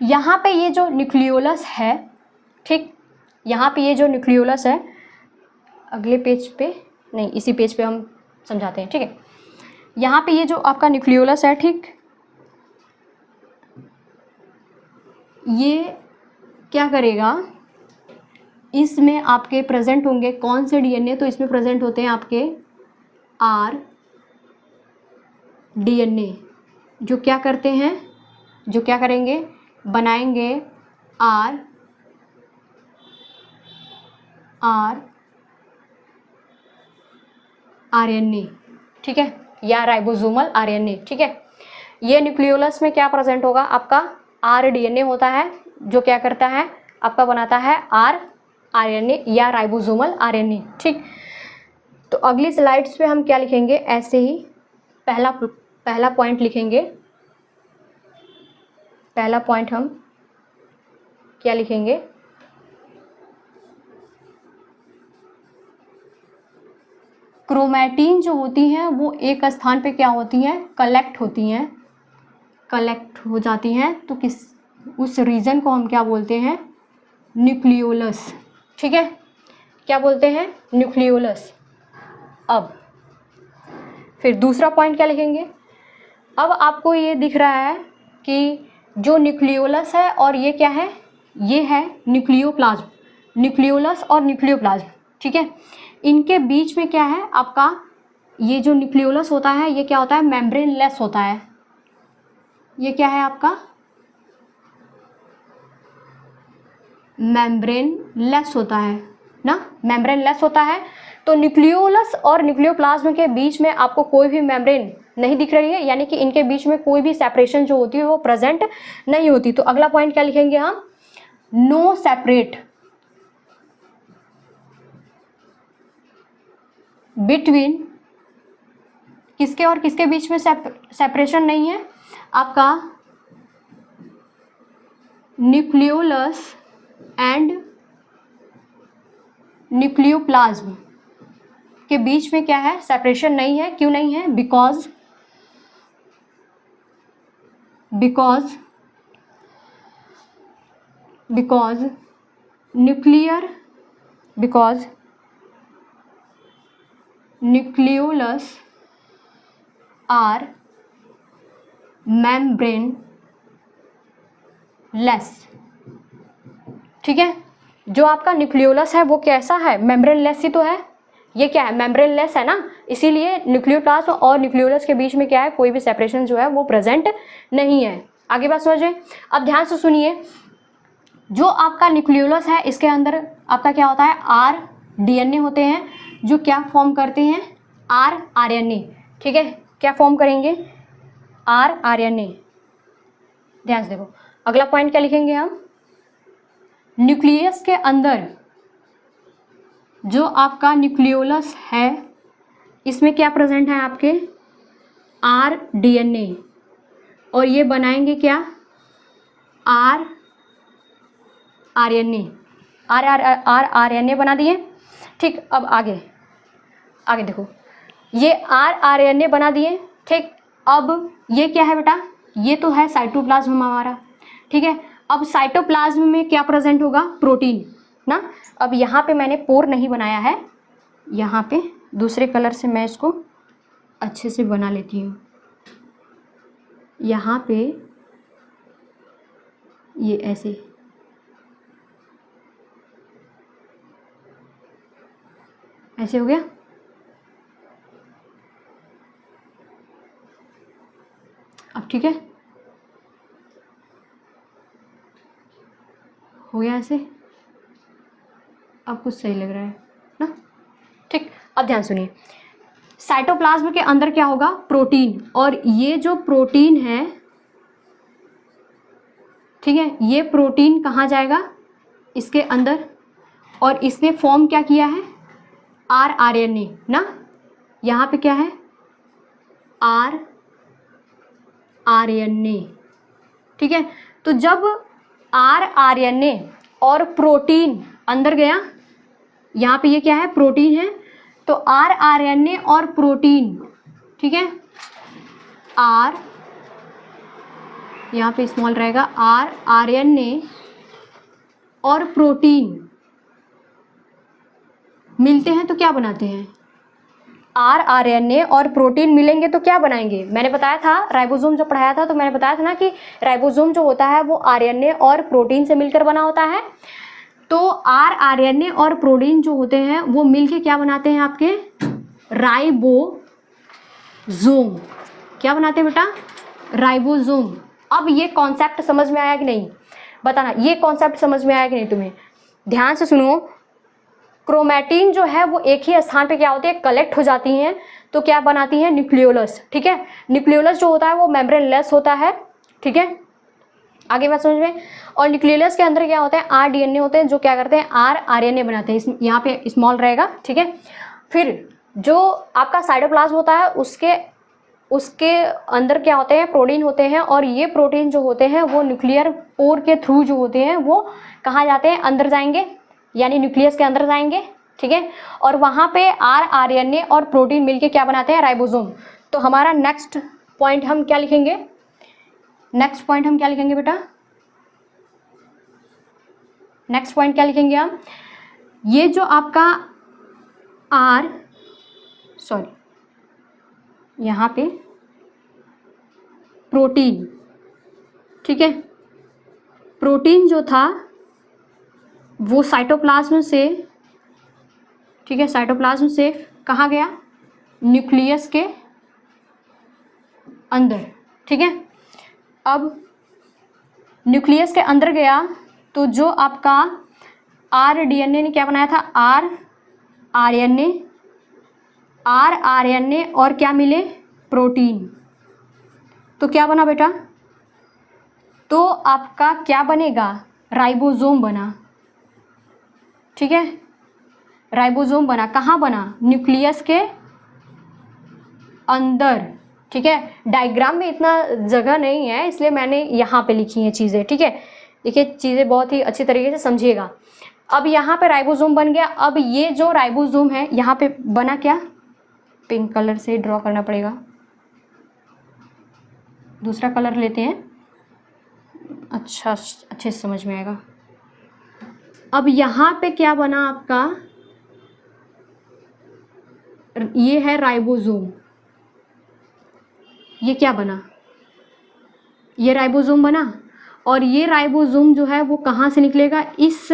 यहाँ पे ये जो न्यूक्लियोलस है, ठीक, यहाँ पे ये जो न्यूक्लियोलस है, अगले पेज पे नहीं, इसी पेज पे हम समझाते हैं, ठीक है। यहाँ पे ये जो आपका न्यूक्लियोलस है, ठीक, ये क्या करेगा, इसमें आपके प्रेजेंट होंगे कौन से डीएनए, तो इसमें प्रेजेंट होते हैं आपके आर डीएनए, जो क्या करते हैं, जो क्या करेंगे, बनाएंगे आरएनए, ठीक है, या राइबोसोमल आरएनए, ठीक है। ये न्यूक्लियोलस में क्या प्रेजेंट होगा, आपका आरडीएनए होता है, जो क्या करता है, आपका बनाता है आरएनए या राइबोसोमल आरएनए, ठीक। तो अगली स्लाइड्स पे हम क्या लिखेंगे, ऐसे ही पहला पॉइंट लिखेंगे। पहला पॉइंट हम क्या लिखेंगे, क्रोमैटिन जो होती हैं वो एक स्थान पे क्या होती हैं, कलेक्ट हो जाती हैं। तो उस रीजन को हम क्या बोलते हैं, न्यूक्लियोलस, ठीक है, क्या बोलते हैं, न्यूक्लियोलस। अब फिर दूसरा पॉइंट क्या लिखेंगे, अब आपको ये दिख रहा है कि जो न्यूक्लियोलस है और ये क्या है, ये है न्यूक्लियोप्लाज्म, न्यूक्लियोलस और न्यूक्लियोप्लाज्म, ठीक है। इनके बीच में क्या है आपका, ये जो न्यूक्लियोलस होता है ये क्या होता है, मेम्ब्रेन लेस होता है। ये क्या है आपका, मेम्ब्रेन लेस होता है ना, मेम्ब्रेन लेस होता है। तो न्यूक्लियोलस और न्यूक्लियोप्लाज्म के बीच में आपको कोई भी मेम्ब्रेन नहीं दिख रही है, यानी कि इनके बीच में कोई भी सेपरेशन जो होती है वो प्रेजेंट नहीं होती। तो अगला पॉइंट क्या लिखेंगे हम, नो सेपरेट बिटवीन, किसके और किसके बीच में सेपरेशन नहीं है आपका, न्यूक्लियोलस एंड न्यूक्लियोप्लाज्म के बीच में क्या है, सेपरेशन नहीं है। क्यों नहीं है, because nucleolus are membrane less. ठीक है, जो आपका न्यूक्लियोलस है वो कैसा है, मेम्ब्रेन लेस ही तो है। ये क्या है, मेम्ब्रेन लेस है ना, इसीलिए न्यूक्लियोप्लाज्म और न्यूक्लियोलस के बीच में क्या है, कोई भी सेपरेशन जो है वो प्रेजेंट नहीं है। आगे बात समझिए, अब ध्यान से सुनिए। जो आपका न्यूक्लियोलस है इसके अंदर आपका क्या होता है, आर डीएनए होते हैं जो क्या फॉर्म करते हैं, आर आरएनए। ठीक है, क्या फॉर्म करेंगे, आर आरएनए। ध्यान से देखो, अगला पॉइंट क्या लिखेंगे हम, न्यूक्लियस के अंदर जो आपका न्यूक्लियोलस है इसमें क्या प्रेजेंट है आपके, आर डीएनए, और ये बनाएंगे क्या, आर आरएनए, आर आरएनए बना दिए। ठीक, अब आगे देखो, ये आर आरएनए बना दिए। ठीक, अब ये क्या है बेटा, ये तो है साइटोप्लाज्म हमारा। ठीक है, अब साइटोप्लाज्म में क्या प्रेजेंट होगा, प्रोटीन ना। अब यहाँ पे मैंने पोर नहीं बनाया है, यहाँ पे दूसरे कलर से मैं इसको अच्छे से बना लेती हूँ। यहाँ पे ये ऐसे, ऐसे हो गया। अब ठीक है, हो गया ऐसे, अब कुछ सही लग रहा है ना। ठीक, अब ध्यान सुनिए, साइटोप्लाज्म के अंदर क्या होगा, प्रोटीन, और ये जो प्रोटीन है, ठीक है, ये प्रोटीन कहाँ जाएगा, इसके अंदर, और इसने फॉर्म क्या किया है, आर आरएनए ना। यहाँ पे क्या है, आर आरएनए। ठीक है, तो जब आर आरएनए और प्रोटीन अंदर गया, यहाँ पे ये क्या है, प्रोटीन है, तो आर आरएनए और प्रोटीन, ठीक है, आर, यहाँ पे स्मॉल रहेगा, आर आरएनए और प्रोटीन मिलते हैं तो क्या बनाते हैं, आर आरएनए और प्रोटीन मिलेंगे तो क्या बनाएंगे। मैंने बताया था, राइबोसोम जब पढ़ाया था तो मैंने बताया था ना कि राइबोसोम जो होता है वो आरएनए और प्रोटीन से मिलकर बना होता है। तो आर आरएनए और प्रोटीन जो होते हैं वो मिलके क्या बनाते हैं आपके, राइबोसोम। क्या बनाते हैं बेटा, राइबोसोम। अब ये कॉन्सेप्ट समझ में आया कि नहीं, बताना, ये कॉन्सेप्ट समझ में आया कि नहीं तुम्हें। ध्यान से सुनो, क्रोमैटिन जो है वो एक ही स्थान पे क्या होती है, कलेक्ट हो जाती हैं, तो क्या बनाती है, न्यूक्लियोलस। ठीक है, न्यूक्लियोलस जो होता है वो मेम्ब्रेन लेस होता है। ठीक है, आगे बात समझ में। और न्यूक्लियोलस के अंदर क्या होता है, आर डीएनए होते हैं जो क्या करते हैं, आर आरएनए बनाते हैं। यहाँ पे स्मॉल रहेगा। ठीक है, फिर जो आपका साइटोप्लाज्म होता है उसके अंदर क्या होते हैं, प्रोटीन होते हैं, और ये प्रोटीन जो होते हैं वो न्यूक्लियर पोर के थ्रू जो होते हैं वो कहाँ जाते हैं, अंदर जाएंगे, यानी न्यूक्लियस के अंदर जाएंगे। ठीक है, और वहाँ पे आर आरएनए और प्रोटीन मिलके क्या बनाते हैं, राइबोसोम। तो हमारा नेक्स्ट पॉइंट हम क्या लिखेंगे, नेक्स्ट पॉइंट हम क्या लिखेंगे बेटा, नेक्स्ट पॉइंट क्या लिखेंगे हम, ये जो आपका यहाँ पे प्रोटीन, ठीक है, प्रोटीन जो था वो साइटोप्लाज्म से, ठीक है, साइटोप्लाज्म से कहाँ गया, न्यूक्लियस के अंदर। ठीक है, अब न्यूक्लियस के अंदर गया तो जो आपका RDNA ने क्या बनाया था, RNA और क्या मिले, प्रोटीन। तो क्या बना बेटा, तो आपका क्या बनेगा, राइबोसोम बना। ठीक है, राइबोसोम बना, कहाँ बना, न्यूक्लियस के अंदर। ठीक है, डायग्राम में इतना जगह नहीं है इसलिए मैंने यहाँ पे लिखी हैं चीज़ें। ठीक है, देखिए चीज़ें बहुत ही अच्छी तरीके से समझिएगा। अब यहाँ पे राइबोसोम बन गया। अब ये जो राइबोसोम है यहाँ पे बना क्या, पिंक कलर से ड्रॉ करना पड़ेगा, दूसरा कलर लेते हैं, अच्छा अच्छे से समझ में आएगा। अब यहाँ पे क्या बना आपका, ये है राइबोसोम, ये क्या बना, ये राइबोसोम बना। और ये राइबोसोम जो है वो कहाँ से निकलेगा, इस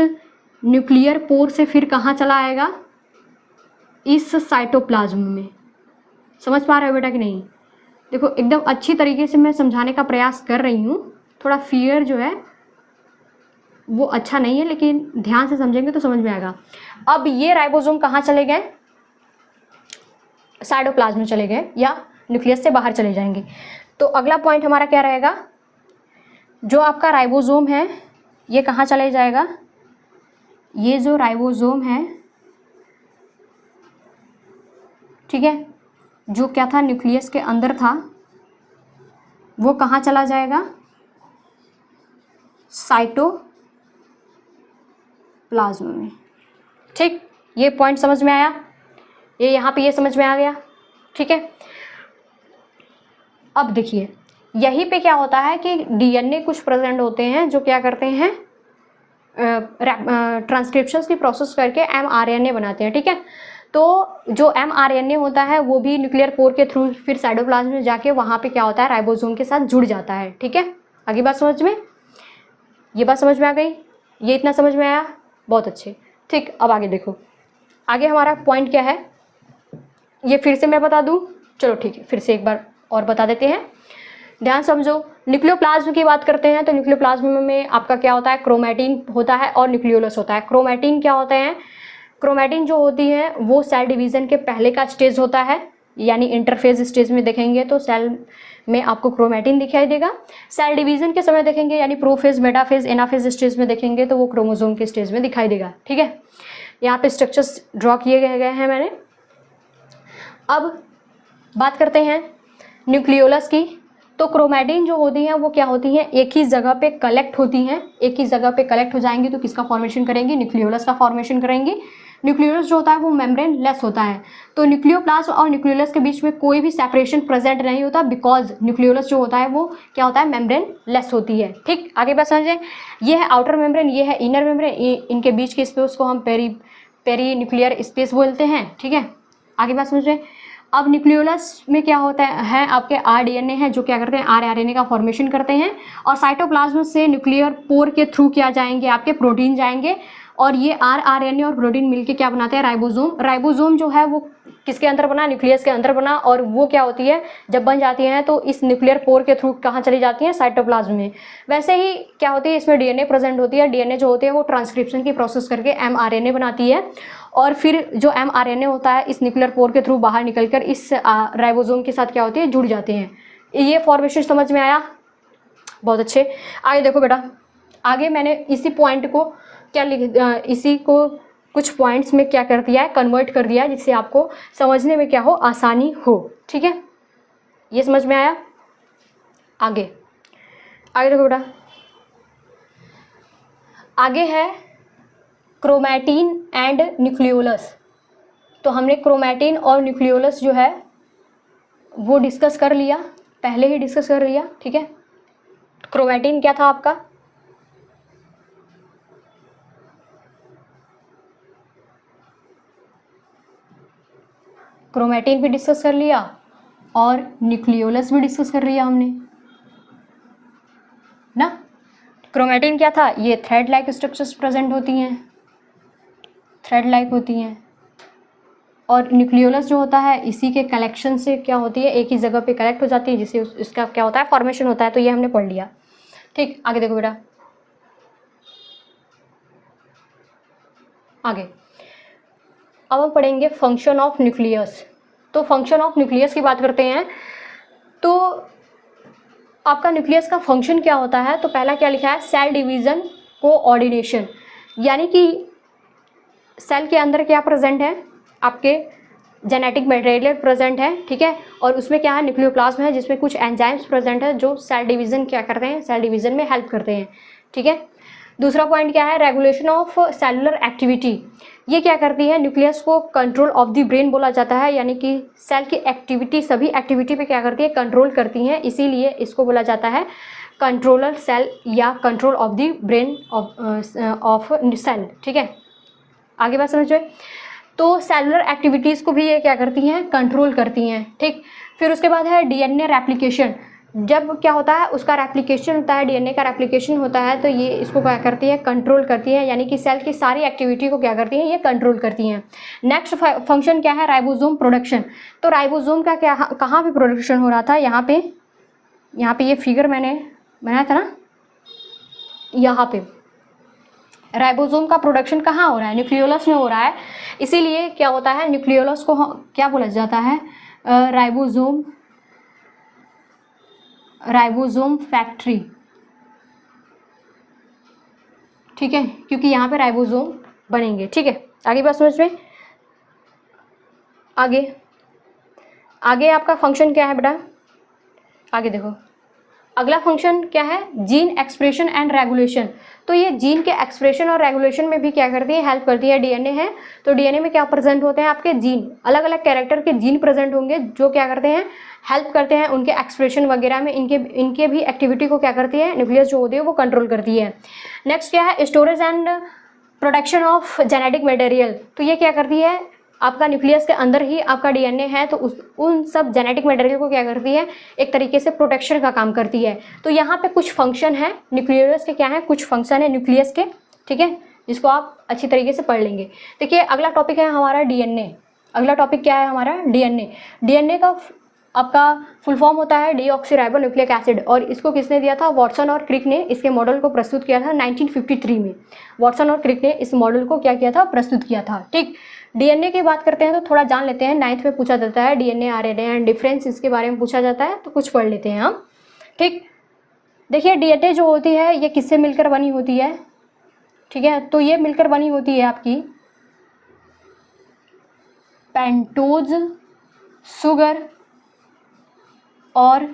न्यूक्लियर पोर से फिर कहाँ चला आएगा, इस साइटोप्लाज्म में। समझ पा रहे हो बेटा कि नहीं, देखो एकदम अच्छी तरीके से मैं समझाने का प्रयास कर रही हूँ। थोड़ा फियर जो है वो अच्छा नहीं है, लेकिन ध्यान से समझेंगे तो समझ में आएगा। अब ये राइबोसोम कहाँ चले गए, साइटोप्लाज्म में चले गए या न्यूक्लियस से बाहर चले जाएंगे। तो अगला पॉइंट हमारा क्या रहेगा, जो आपका राइबोसोम है ये कहाँ चले जाएगा, ये जो राइबोसोम है, ठीक है, जो क्या था, न्यूक्लियस के अंदर था, वो कहाँ चला जाएगा, साइटोप्लाज्म में। ठीक, ये पॉइंट समझ में आया, ये यहाँ पे ये समझ में आ गया। ठीक है, अब देखिए यहीं पे क्या होता है कि डीएनए कुछ प्रेजेंट होते हैं जो क्या करते हैं, ट्रांसक्रिप्शंस की प्रोसेस करके mRNA बनाते हैं। ठीक है, तो जो mRNA होता है वो भी न्यूक्लियर पोर के थ्रू फिर साइटोप्लाज्म में जाके वहाँ पे क्या होता है, राइबोसोम के साथ जुड़ जाता है। ठीक है, आगे बात समझ में, ये बात समझ में आ गई, ये इतना समझ में आया, बहुत अच्छे। ठीक, अब आगे देखो, आगे हमारा पॉइंट क्या है, ये फिर से मैं बता दूं, चलो ठीक है, फिर से एक बार और बता देते हैं, ध्यान समझो। न्यूक्लियोप्लाज्म की बात करते हैं तो न्यूक्लियोप्लाज्म में आपका क्या होता है, क्रोमैटिन होता है और न्यूक्लियोलस होता है। क्रोमैटिन क्या होते हैं, क्रोमैटिन जो होती है वो सेल डिवीज़न के पहले का स्टेज होता है, यानी इंटरफेज स्टेज में देखेंगे तो सेल में आपको क्रोमैटिन दिखाई देगा। सेल डिवीज़न के समय देखेंगे यानी प्रोफेज, मेटाफेज, एनाफेज स्टेज में देखेंगे तो वो क्रोमोसोम के स्टेज में दिखाई देगा। ठीक है, यहाँ पे स्ट्रक्चर्स ड्रॉ किए गए हैं मैंने। अब बात करते हैं न्यूक्लियोलस की। तो क्रोमैटिन जो होती हैं वो क्या होती हैं, एक ही जगह पे कलेक्ट होती हैं, एक ही जगह पे कलेक्ट हो जाएंगी तो किसका फॉर्मेशन करेंगी, न्यूक्लियोलस का फॉर्मेशन करेंगी। न्यूक्लियोलस जो होता है वो मेम्ब्रेन लेस होता है, तो न्यूक्लियोप्लाज्म और न्यूक्लियोलस के बीच में कोई भी सेपरेशन प्रेजेंट नहीं होता, बिकॉज न्यूक्लियोलस जो होता है वो क्या होता है, मेम्ब्रेन लेस होती है। ठीक, आगे बात समझें, ये है आउटर मेम्ब्रेन, ये है इनर मेम्ब्रेन, इनके बीच के स्पेस को हम पेरी न्यूक्लियर स्पेस बोलते हैं। ठीक है, आगे बात समझें। अब न्यूक्लियोलस में क्या होता है आपके आरडीएनए है जो क्या करते हैं, आरआरएनए का फॉर्मेशन करते हैं, और साइटोप्लाज्म से न्यूक्लियर पोर के थ्रू क्या जाएंगे, आपके प्रोटीन जाएंगे, और ये आरआरएनए और प्रोटीन मिलके क्या बनाते हैं, राइबोसोम। राइबोसोम जो है वो किसके अंदर बना, न्यूक्लियस के अंदर बना, और वो क्या होती है, जब बन जाती है तो इस न्यूक्लियर पोर के थ्रू कहाँ चली जाती है, साइटोप्लाज्म में। वैसे ही क्या होती है, इसमें डीएनए प्रेजेंट होती है, डीएनए जो होती है वो ट्रांसक्रिप्शन की प्रोसेस करके एमआरएनए बनाती है, और फिर जो एमआरएनए होता है इस न्यूक्लियर पोर के थ्रू बाहर निकलकर इस राइबोसोम के साथ क्या होती है, जुड़ जाते हैं। ये फॉर्मेशन समझ में आया, बहुत अच्छे। आगे देखो बेटा, आगे मैंने इसी पॉइंट को क्या इसी को कुछ पॉइंट्स में क्या कर दिया है, कन्वर्ट कर दिया है, जिससे आपको समझने में क्या हो, आसानी हो। ठीक है, ये समझ में आया। आगे आगे देखो बेटा, आगे है क्रोमैटिन एंड न्यूक्लियोलस। तो हमने क्रोमैटिन और न्यूक्लियोलस जो है वो डिस्कस कर लिया, पहले ही डिस्कस कर लिया। ठीक है, क्रोमैटिन क्या था आपका, क्रोमैटिन भी डिस्कस कर लिया और न्यूक्लियोलस भी डिस्कस कर लिया हमने ना। क्रोमैटिन क्या था, ये थ्रेड लाइक स्ट्रक्चर्स प्रेजेंट होती हैं, थ्रेड लाइक होती हैं, और न्यूक्लियोलस जो होता है इसी के कलेक्शन से क्या होती है, एक ही जगह पे कलेक्ट हो जाती है, जिससे इसका क्या होता है, फॉर्मेशन होता है। तो ये हमने पढ़ लिया। ठीक, आगे देखो बेटा, आगे अब हम पढ़ेंगे फंक्शन ऑफ न्यूक्लियस। तो फंक्शन ऑफ न्यूक्लियस की बात करते हैं तो आपका न्यूक्लियस का फंक्शन क्या होता है। तो पहला क्या लिखा है, सेल डिवीज़न कोऑर्डिनेशन, यानी कि सेल के अंदर क्या प्रेजेंट है, आपके जेनेटिक मटेरियल प्रेजेंट है, ठीक है, और उसमें क्या है, न्यूक्लियोप्लाज्म है जिसमें कुछ एंजाइम्स प्रेजेंट है जो सेल डिवीज़न क्या करते हैं, सेल डिवीज़न में हेल्प करते हैं, ठीक है। दूसरा पॉइंट क्या है, रेगुलेशन ऑफ सेलुलर एक्टिविटी। ये क्या करती है, न्यूक्लियस को कंट्रोल ऑफ द ब्रेन बोला जाता है, यानी कि सेल की एक्टिविटी, सभी एक्टिविटी पे क्या करती है, कंट्रोल करती हैं, इसीलिए इसको बोला जाता है कंट्रोलर सेल या control of the brain of cell, ठीक है। आगे बात समझ में। तो सेलुलर एक्टिविटीज़ को भी ये क्या करती हैं, कंट्रोल करती हैं, ठीक। फिर उसके बाद है डीएनए रेप्लिकेशन। जब क्या होता है, उसका रेप्लिकेशन होता है, डीएनए का रेप्लिकेशन होता है, तो ये इसको क्या करती है, कंट्रोल करती है, यानी कि सेल की सारी एक्टिविटी को क्या करती है, ये कंट्रोल करती हैं। नेक्स्ट फंक्शन क्या है, राइबोसोम प्रोडक्शन। तो राइबोसोम का क्या, कहाँ पे प्रोडक्शन हो रहा था, यहाँ पे ये फिगर मैंने बनाया था ना, यहाँ पे राइबोसोम का प्रोडक्शन कहाँ हो रहा है, न्यूक्लियोलस में हो रहा है, इसीलिए क्या होता है, न्यूक्लियोलस को क्या बोला जाता है, राइबोसोम फैक्ट्री, ठीक है, क्योंकि यहाँ पे राइबोसोम बनेंगे, ठीक है। आगे बात समझ में। आगे आपका फंक्शन क्या है बेटा, आगे देखो, अगला फंक्शन क्या है, जीन एक्सप्रेशन एंड रेगुलेशन। तो ये जीन के एक्सप्रेशन और रेगुलेशन में भी क्या करती है, हेल्प करती है। डीएनए है तो डीएनए में क्या प्रेजेंट होते हैं, आपके जीन, अलग अलग कैरेक्टर के जीन प्रेजेंट होंगे जो क्या करते हैं, हेल्प करते हैं उनके एक्सप्रेशन वगैरह में, इनके भी एक्टिविटी को क्या करती है, न्यूक्लियस जो होती है वो कंट्रोल करती है। नेक्स्ट क्या है, storage and protection of genetic material. तो ये क्या करती है, आपका न्यूक्लियस के अंदर ही आपका डीएनए है, तो उन सब जेनेटिक मटेरियल को क्या करती है, एक तरीके से प्रोटेक्शन का काम करती है। तो यहाँ पे कुछ फंक्शन है न्यूक्लियस के, क्या है, कुछ फंक्शन है न्यूक्लियस के, ठीक है, जिसको आप अच्छी तरीके से पढ़ लेंगे। देखिए अगला टॉपिक है हमारा डीएनए। अगला टॉपिक क्या है हमारा, डीएनए। डीएनए का आपका फुल फॉर्म होता है डीऑक्सीराइबो न्यूक्लिक एसिड, और इसको किसने दिया था, वॉटसन और क्रिक ने इसके मॉडल को प्रस्तुत किया था 1953 में। वॉटसन और क्रिक ने इस मॉडल को क्या किया था, प्रस्तुत किया था, ठीक। डीएनए की बात करते हैं तो थोड़ा जान लेते हैं, 9th में पूछा जाता है डीएनए आरएनए एंड डिफरेंस, इसके बारे में पूछा जाता है, तो कुछ पढ़ लेते हैं हम, ठीक। देखिए डीएनए जो होती है ये किससे मिलकर बनी होती है, ठीक है, तो ये मिलकर बनी होती है आपकी पेंटोज शुगर और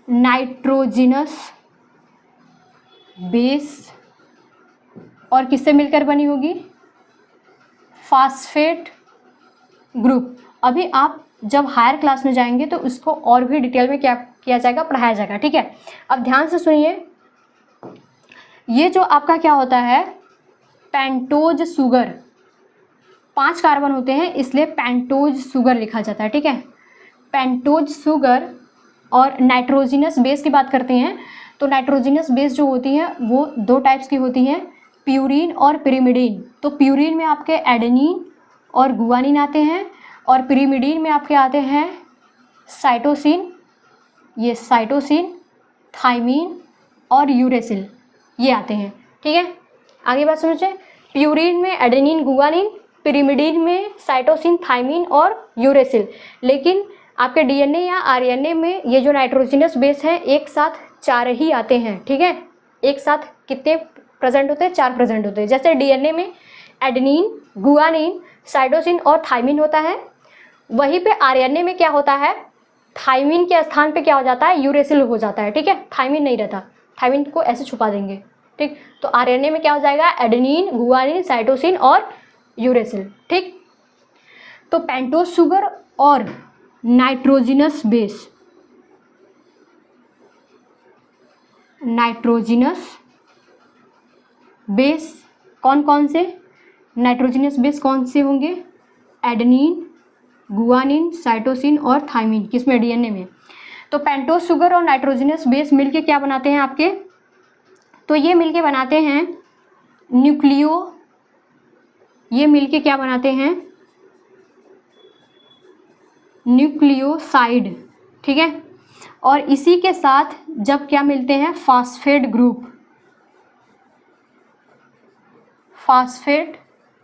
नाइट्रोजिनस बेस, और किससे मिलकर बनी होगी, फास्फेट ग्रुप। अभी आप जब हायर क्लास में जाएंगे तो इसको और भी डिटेल में क्या किया जाएगा, पढ़ाया जाएगा, ठीक है। अब ध्यान से सुनिए, ये जो आपका क्या होता है, पेंटोज शुगर, 5 कार्बन होते हैं इसलिए पेंटोज शुगर लिखा जाता है, ठीक है। पेंटोज शुगर और नाइट्रोजिनस बेस की बात करते हैं तो नाइट्रोजिनस बेस जो होती है वो 2 टाइप्स की होती हैं, प्यूरीन और पिरिमिडीन। तो प्यूरीन में आपके एडेनिन और गुआनिन आते हैं, और पिरिमिडीन में आपके आते हैं साइटोसिन, ये साइटोसिन, थाइमीन और यूरेसिल, ये आते हैं, ठीक है। आगे बात समझिए, प्यूरीन में एडेनिन गुआनिन, पिरिमिडीन में साइटोसिन, थाइमीन और यूरेसिल। लेकिन आपके डीएनए या आरएनए में ये जो नाइट्रोजिनस बेस है एक साथ 4 ही आते हैं, ठीक है। एक साथ कितने प्रेजेंट होते हैं, 4 प्रेजेंट होते हैं। जैसे डीएनए में एडेनिन, गुआनिन, साइटोसिन और थाइमीन होता है, वहीं पे आरएनए में क्या होता है, थाइमीन के स्थान पे क्या हो जाता है, यूरेसिल हो जाता है, ठीक है। थाइमीन नहीं रहता, थाइमीन को ऐसे छुपा देंगे, ठीक। तो आरएनए में क्या हो जाएगा, एडेनिन, गुआनिन, साइटोसिन और यूरेसिल, ठीक। तो पेंटोज शुगर और नाइट्रोजिनस बेस, नाइट्रोजिनस बेस कौन कौन से, नाइट्रोजिनस बेस कौन से होंगे, एडेनिन, गुआनिन, साइटोसिन और थाइमीन, किसमें, डीएनए में। तो पेंटोज शुगर और नाइट्रोजिनस बेस मिलके क्या बनाते हैं आपके, तो ये मिलके बनाते हैं ये मिलके क्या बनाते हैं, न्यूक्लियोसाइड, ठीक है। और इसी के साथ जब क्या मिलते हैं, फास्फेट ग्रुप, फास्फेट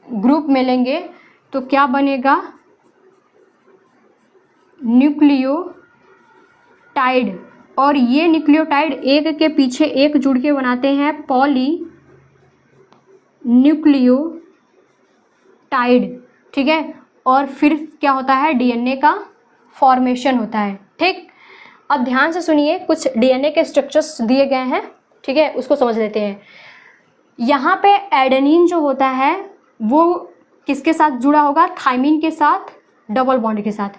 ग्रुप मिलेंगे तो क्या बनेगा, न्यूक्लियोटाइड। और ये न्यूक्लियोटाइड एक के पीछे एक जुड़ के बनाते हैं पॉली न्यूक्लियोटाइड, ठीक है। और फिर क्या होता है, डीएनए का फॉर्मेशन होता है, ठीक। अब ध्यान से सुनिए, कुछ डीएनए के स्ट्रक्चर्स दिए गए हैं, ठीक है, उसको समझ लेते हैं। यहाँ पे एडेनिन जो होता है वो किसके साथ जुड़ा होगा, थाइमिन के साथ, डबल बॉन्ड के साथ।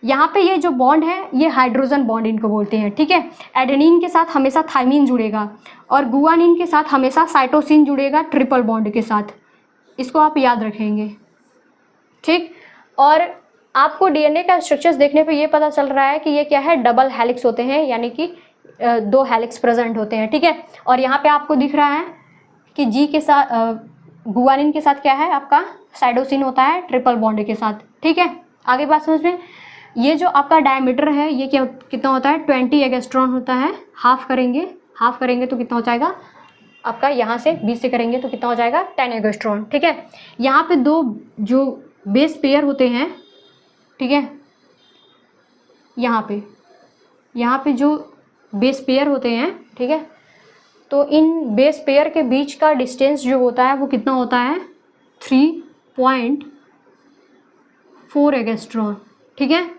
यहाँ पे ये जो बॉन्ड है ये हाइड्रोजन बॉन्ड इनको बोलते हैं, ठीक है। एडेनिन के साथ हमेशा थाइमिन जुड़ेगा और गुआनिन के साथ हमेशा साइटोसिन जुड़ेगा ट्रिपल बॉन्ड के साथ। इसको आप याद रखेंगे, ठीक। और आपको डीएनए का स्ट्रक्चर्स देखने पे ये पता चल रहा है कि ये क्या है, डबल हेलिक्स होते हैं, यानी कि 2 हेलिक्स प्रेजेंट होते हैं, ठीक है। और यहाँ पे आपको दिख रहा है कि जी के साथ गुआनिन के साथ क्या है आपका, साइटोसिन होता है ट्रिपल बॉन्ड के साथ, ठीक है। आगे बात समझ में। ये जो आपका डायमीटर है ये क्या कितना होता है, 20 एंगस्ट्रॉन होता है। हाफ करेंगे तो कितना हो जाएगा आपका, यहाँ से 20 से करेंगे तो कितना हो जाएगा, 10 एंगस्ट्रॉन, ठीक है। यहाँ पे 2 जो बेस पेयर होते हैं, ठीक है, यहाँ पे जो बेस पेयर होते हैं, ठीक है, तो इन बेस पेयर के बीच का डिस्टेंस जो होता है वो कितना होता है, 3.4 एंगस्ट्रॉन, ठीक है।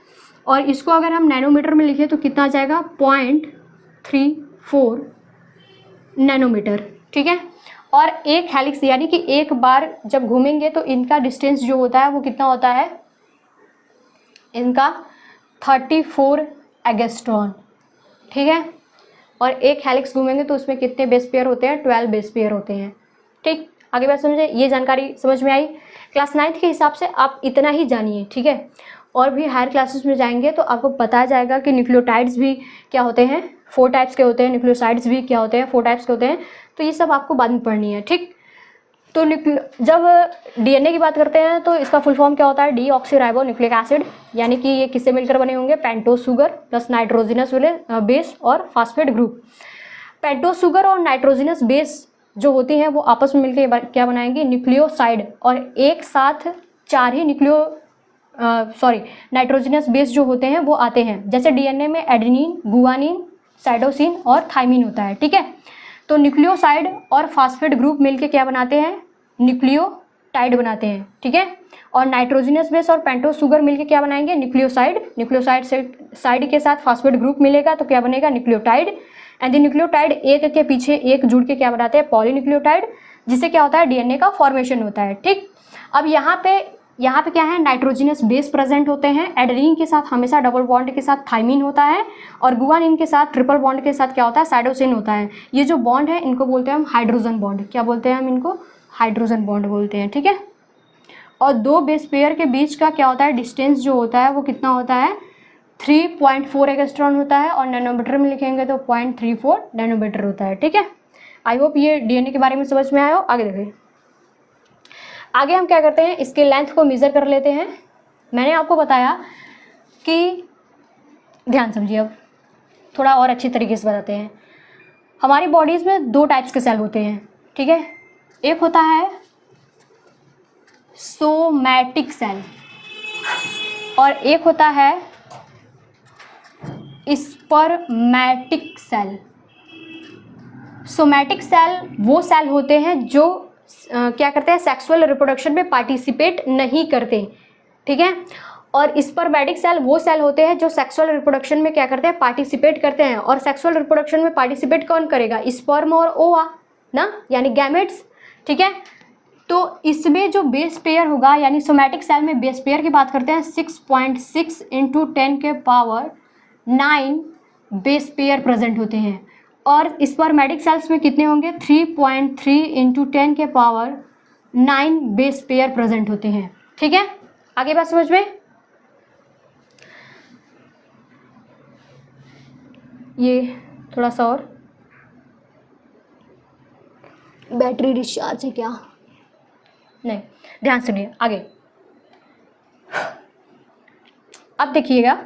और इसको अगर हम नैनोमीटर में लिखें तो कितना आ जाएगा, 0.34 नैनोमीटर, ठीक है। और एक हेलिक्स यानी कि एक बार जब घूमेंगे तो इनका डिस्टेंस जो होता है वो कितना होता है, इनका 34 एंगस्ट्रॉन, ठीक है। और एक हेलिक्स घूमेंगे तो उसमें कितने बेस पेयर होते हैं, 12 बेस पेयर होते हैं, ठीक। आगे बात समझे, ये जानकारी समझ में आई। क्लास 9th के हिसाब से आप इतना ही जानिए, ठीक है। और भी हायर क्लासेस में जाएंगे तो आपको पता जाएगा कि न्यूक्लियोटाइड्स भी क्या होते हैं, 4 टाइप्स के होते हैं, न्यूक्लियोसाइड्स भी क्या होते हैं, 4 टाइप्स के होते हैं। तो ये सब आपको बाद में पढ़नी है, ठीक। तो जब डीएनए की बात करते हैं तो इसका फुल फॉर्म क्या होता है, डीऑक्सीराइबो न्यूक्लिक एसिड, यानी कि ये किससे मिलकर बने होंगे, pentose sugar plus nitrogenous base और फास्फेट ग्रुप। पेंटोज शुगर और नाइट्रोजिनस बेस जो होती हैं वो आपस में मिलकर क्या बनाएंगे, न्यूक्लियोसाइड। और एक साथ 4 ही नाइट्रोजिनस बेस जो होते हैं वो आते हैं। जैसे डीएनए में एडेनिन, गुआनिन, साइटोसिन और थाइमिन होता है, ठीक है। तो न्यूक्लियोसाइड और फास्फेट ग्रुप मिलके क्या बनाते हैं, न्यूक्लियोटाइड बनाते हैं, ठीक है। और नाइट्रोजिनस बेस और पेंटोज शुगर मिलके क्या बनाएंगे, न्यूक्लियोसाइड साइड के साथ फास्फेट ग्रुप मिलेगा तो क्या बनेगा, न्यूक्लियोटाइड। एंड न्यूक्लियोटाइड एक के पीछे एक जुड़ के क्या बनाते हैं, पॉलीन्यूक्लियोटाइड, जिससे क्या होता है, डीएनए का फॉर्मेशन होता है, ठीक। अब यहाँ पे क्या है, नाइट्रोजिनस बेस प्रेजेंट होते हैं। एडेनिन के साथ हमेशा डबल बॉन्ड के साथ थाइमिन होता है और गुआनिन के साथ ट्रिपल बॉन्ड के साथ क्या होता है, साइटोसिन होता है। ये जो बॉन्ड है इनको बोलते हैं हम हाइड्रोजन बॉन्ड। क्या बोलते हैं हम इनको, हाइड्रोजन बॉन्ड बोलते हैं, ठीक है। और 2 बेस पेयर के बीच का क्या होता है, डिस्टेंस जो होता है वो कितना होता है, 3.4 एंगस्ट्रॉन होता है। और नैनोमीटर में लिखेंगे तो 0.34 नैनोमीटर होता है, ठीक है। आई होप ये डीएनए के बारे में समझ में आया हो। आगे देखिए, आगे हम क्या करते हैं, इसके लेंथ को मेज़र कर लेते हैं। मैंने आपको बताया कि, ध्यान समझिए, अब थोड़ा और अच्छी तरीके से बताते हैं। हमारी बॉडीज़ में 2 टाइप्स के सेल होते हैं, ठीक है। एक होता है सोमैटिक सेल और एक होता है स्पर्मैटिक सेल। सोमैटिक सेल वो सेल होते हैं जो क्या करते हैं, सेक्सुअल रिप्रोडक्शन में पार्टिसिपेट नहीं करते, ठीक है। और स्पर्मैटिक सेल वो सेल होते हैं जो सेक्सुअल रिप्रोडक्शन में क्या करते हैं, पार्टिसिपेट करते हैं। और सेक्सुअल रिप्रोडक्शन में पार्टिसिपेट कौन करेगा, स्पर्म और ओवा ना, यानी गैमेट्स, ठीक है। तो इसमें जो बेस पेयर होगा, यानी सोमैटिक सेल में बेस पेयर की बात करते हैं, 6.6 × 10⁹ बेस पेयर प्रेजेंट होते हैं। और स्पर्मैटिक सेल्स में कितने होंगे, 3.3 × 10⁹ बेस पेयर प्रेजेंट होते हैं, ठीक है। आगे बात समझ में, ये थोड़ा सा और बैटरी डिस्चार्ज है क्या, नहीं, ध्यान सुनिए आगे। अब देखिएगा,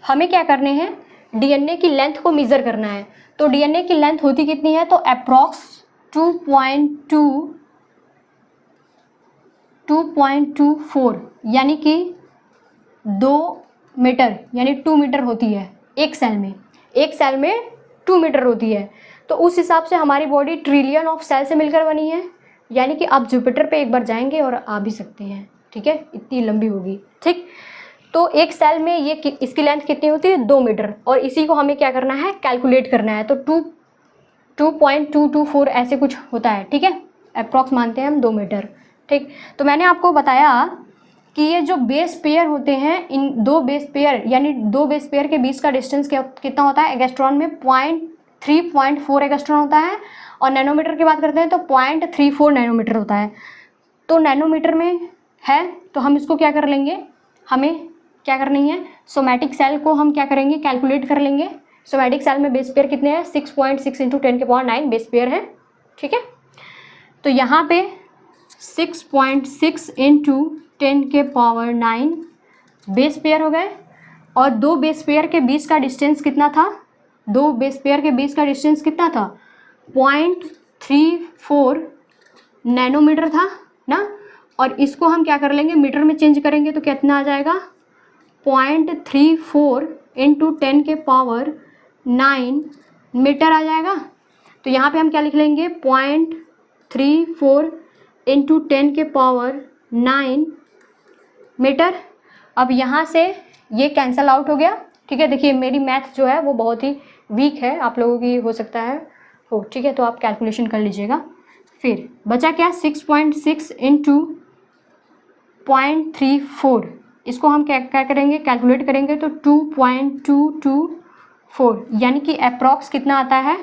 हमें क्या करने हैं, डीएनए की लेंथ को मेज़र करना है। तो डीएनए की लेंथ होती कितनी है, तो अप्रॉक्स 2.2 2.24 यानी कि 2 मीटर यानी 2 मीटर होती है एक सेल में। एक सेल में 2 मीटर होती है, तो उस हिसाब से हमारी बॉडी ट्रिलियन ऑफ सेल से मिलकर बनी है। यानी कि आप जुपिटर पे एक बार जाएंगे और आ भी सकते हैं, ठीक है, इतनी लंबी होगी। ठीक, तो एक सेल में ये इसकी लेंथ कितनी होती है, 2 मीटर, और इसी को हमें क्या करना है, कैलकुलेट करना है। तो 2.224 ऐसे कुछ होता है, ठीक है, अप्रॉक्स मानते हैं हम 2 मीटर। ठीक, तो मैंने आपको बताया कि ये जो बेस पेयर होते हैं, इन 2 बेस पेयर यानी 2 बेस पेयर के बीच का डिस्टेंस कितना होता है, एंगस्ट्रॉन में 3.4 एंगस्ट्रॉन होता है, और नैनोमीटर की बात करते हैं तो 0.34 नैनोमीटर होता है। तो नैनोमीटर में है तो हम इसको क्या कर लेंगे, हमें क्या करनी है, सोमैटिक सेल को हम क्या करेंगे, कैलकुलेट कर लेंगे। सोमैटिक सेल में बेस पेयर कितने हैं, 6.6 × 10⁹ बेस पेयर है, ठीक है। तो यहाँ पे 6.6 × 10⁹ बेस पेयर हो गए, और 2 बेस पेयर के बीच का डिस्टेंस कितना था, 2 बेस पेयर के बीच का डिस्टेंस कितना था, 0.34 नैनोमीटर था ना। और इसको हम क्या कर लेंगे, मीटर में चेंज करेंगे तो कितना आ जाएगा, 0.34 × 10⁹ मीटर आ जाएगा। तो यहाँ पे हम क्या लिख लेंगे, 0.34 × 10⁹ मीटर। अब यहाँ से ये कैंसल आउट हो गया, ठीक है। देखिए मेरी मैथ जो है वो बहुत ही वीक है, आप लोगों की हो सकता है हो, ठीक है, तो आप कैलकुलेशन कर लीजिएगा। फिर बचा क्या, 6.6 × 0.34, इसको हम क्या करेंगे, कैलकुलेट करेंगे तो 2.224 यानी कि अप्रॉक्स कितना आता है,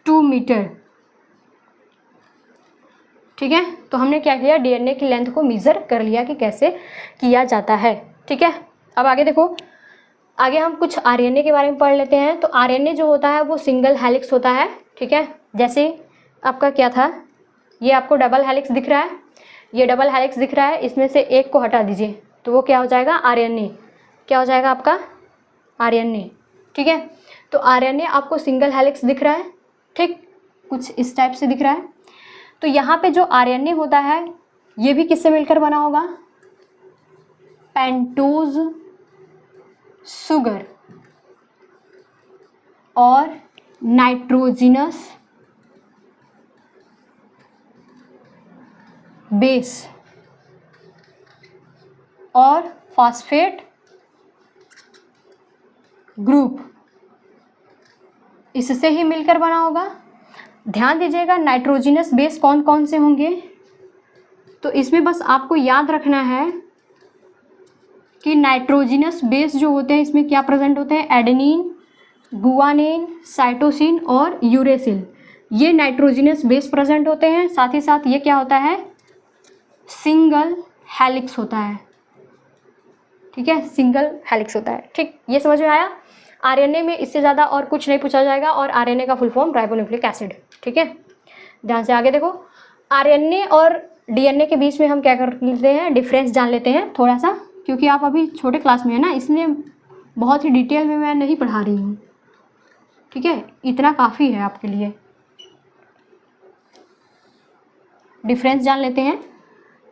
2 मीटर, ठीक है। तो हमने क्या किया, डीएनए की लेंथ को मेज़र कर लिया कि कैसे किया जाता है, ठीक है। अब आगे देखो, आगे हम कुछ आरएनए के बारे में पढ़ लेते हैं। तो आरएनए जो होता है वो सिंगल हेलिक्स होता है, ठीक है। जैसे आपका क्या था, ये आपको डबल हेलिक्स दिख रहा है, ये डबल हेलिक्स दिख रहा है, इसमें से एक को हटा दीजिए तो वो क्या हो जाएगा, आरएनए, क्या हो जाएगा आपका, आरएनए, ठीक है। तो आरएनए आपको सिंगल हेलिक्स दिख रहा है, ठीक, कुछ इस टाइप से दिख रहा है। तो यहाँ पे जो आरएनए होता है ये भी किससे मिलकर बना होगा, पेंटोज शुगर और नाइट्रोजिनस बेस और फॉस्फेट ग्रुप, इससे ही मिलकर बना होगा। ध्यान दीजिएगा नाइट्रोजिनस बेस कौन कौन से होंगे, तो इसमें बस आपको याद रखना है कि नाइट्रोजिनस बेस जो होते हैं इसमें क्या प्रेजेंट होते हैं, एडेनिन, गुआनिन, साइटोसिन और यूरेसिल, ये नाइट्रोजिनस बेस प्रेजेंट होते हैं। साथ ही साथ ये क्या होता है, सिंगल हेलिक्स होता है, ठीक है, सिंगल हेलिक्स होता है, ठीक, ये समझ में आया। आरएनए में इससे ज़्यादा और कुछ नहीं पूछा जाएगा, और आरएनए का फुल फॉर्म राइबोन्यूक्लिक एसिड, ठीक है। ध्यान से आगे देखो, आरएनए और डीएनए के बीच में हम क्या कर लेते हैं, डिफरेंस जान लेते हैं थोड़ा सा, क्योंकि आप अभी छोटे क्लास में है ना, इसलिए बहुत ही डिटेल में मैं नहीं पढ़ा रही हूँ, ठीक है, इतना काफ़ी है आपके लिए। डिफरेंस जान लेते हैं,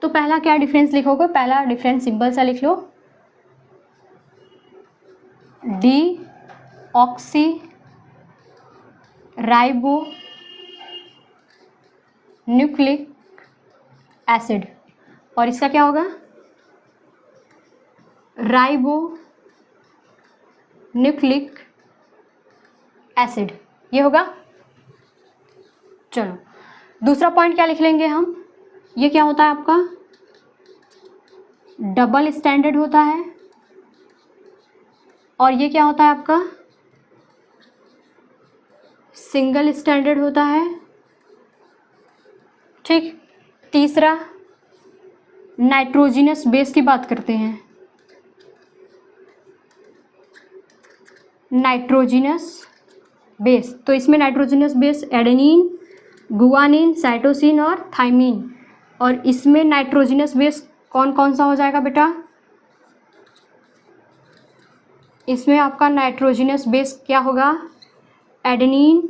तो पहला क्या डिफरेंस लिखोगे, पहला डिफरेंस सिंपल सा लिख लो, deoxyribonucleic acid, और इसका क्या होगा, राइबो न्यूक्लिक एसिड, ये होगा। चलो दूसरा पॉइंट क्या लिख लेंगे हम, ये क्या होता है आपका, डबल स्टैंडर्ड होता है, और ये क्या होता है आपका, सिंगल स्टैंडर्ड होता है, ठीक। तीसरा नाइट्रोजिनस बेस की बात करते हैं, नाइट्रोजिनस बेस, तो इसमें nitrogenous base adenine, guanine, cytosine और थाइमिन, और इसमें नाइट्रोजिनस बेस कौन कौन सा हो जाएगा बेटा, इसमें आपका नाइट्रोजिनस बेस क्या होगा, adenine,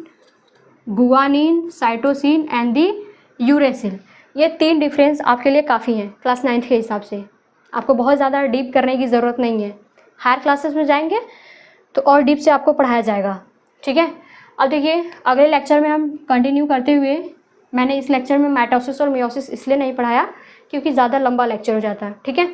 guanine, cytosine and the uracil. ये 3 डिफरेंस आपके लिए काफ़ी हैं क्लास 9th के हिसाब से। आपको बहुत ज़्यादा डीप करने की ज़रूरत नहीं है। हायर क्लासेस में जाएंगे तो और डीप से आपको पढ़ाया जाएगा, ठीक है। अब देखिए अगले लेक्चर में हम कंटिन्यू करते हुए, मैंने इस लेक्चर में माइटोसिस और मियोसिस इसलिए नहीं पढ़ाया क्योंकि ज़्यादा लंबा लेक्चर हो जाता है, ठीक है,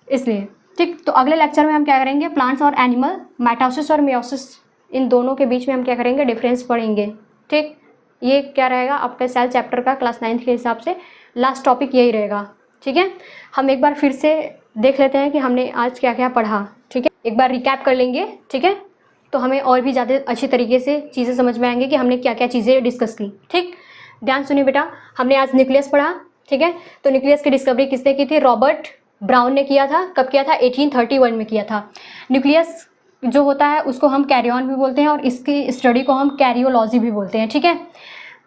इसलिए। ठीक, तो अगले लेक्चर में हम क्या करेंगे, प्लांट्स और एनिमल, माइटोसिस और मियोसिस, इन दोनों के बीच में हम क्या करेंगे, डिफरेंस पढ़ेंगे। ठीक, ये क्या रहेगा आपके सेल चैप्टर का क्लास 9th के हिसाब से लास्ट टॉपिक यही रहेगा, ठीक है। हम एक बार फिर से देख लेते हैं कि हमने आज क्या क्या पढ़ा, ठीक है, एक बार रिकैप कर लेंगे, ठीक है, तो हमें और भी ज़्यादा अच्छी तरीके से चीज़ें समझ में आएंगी कि हमने क्या क्या चीज़ें डिस्कस की। ठीक, ध्यान सुनिए बेटा, हमने आज न्यूक्लियस पढ़ा, ठीक है। तो न्यूक्लियस की डिस्कवरी किसने की थी, रॉबर्ट ब्राउन ने किया था। कब किया था, 1831 में किया था। न्यूक्लियस जो होता है उसको हम कैरियन भी बोलते हैं और इसकी स्टडी को हम कैरियोलॉजी भी बोलते हैं, ठीक है।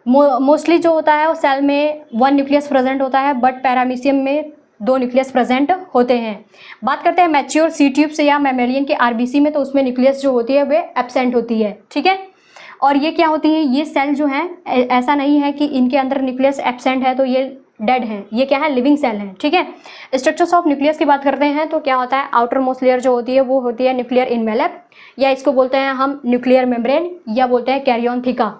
मोस्टली जो होता है वो सेल में 1 न्यूक्लियस प्रेजेंट होता है, बट पैरामीशियम में 2 न्यूक्लियस प्रेजेंट होते हैं। बात करते हैं मैच्योर सी ट्यूब से या मैमेलियन के आरबीसी में, तो उसमें न्यूक्लियस जो होती है वे एब्सेंट होती है, ठीक है। और ये क्या होती है, ये सेल जो हैं, ऐसा नहीं है कि इनके अंदर न्यूक्लियस एब्सेंट है तो ये डेड हैं, ये क्या है, लिविंग सेल हैं, ठीक है। स्ट्रक्चर्स ऑफ न्यूक्लियस की बात करते हैं तो क्या होता है, आउटर मोस्ट लेयर जो होती है वो होती है न्यूक्लियर इनवेलप, या इसको बोलते हैं हम न्यूक्लियर मेम्ब्रेन, या बोलते हैं कैरियन थिका।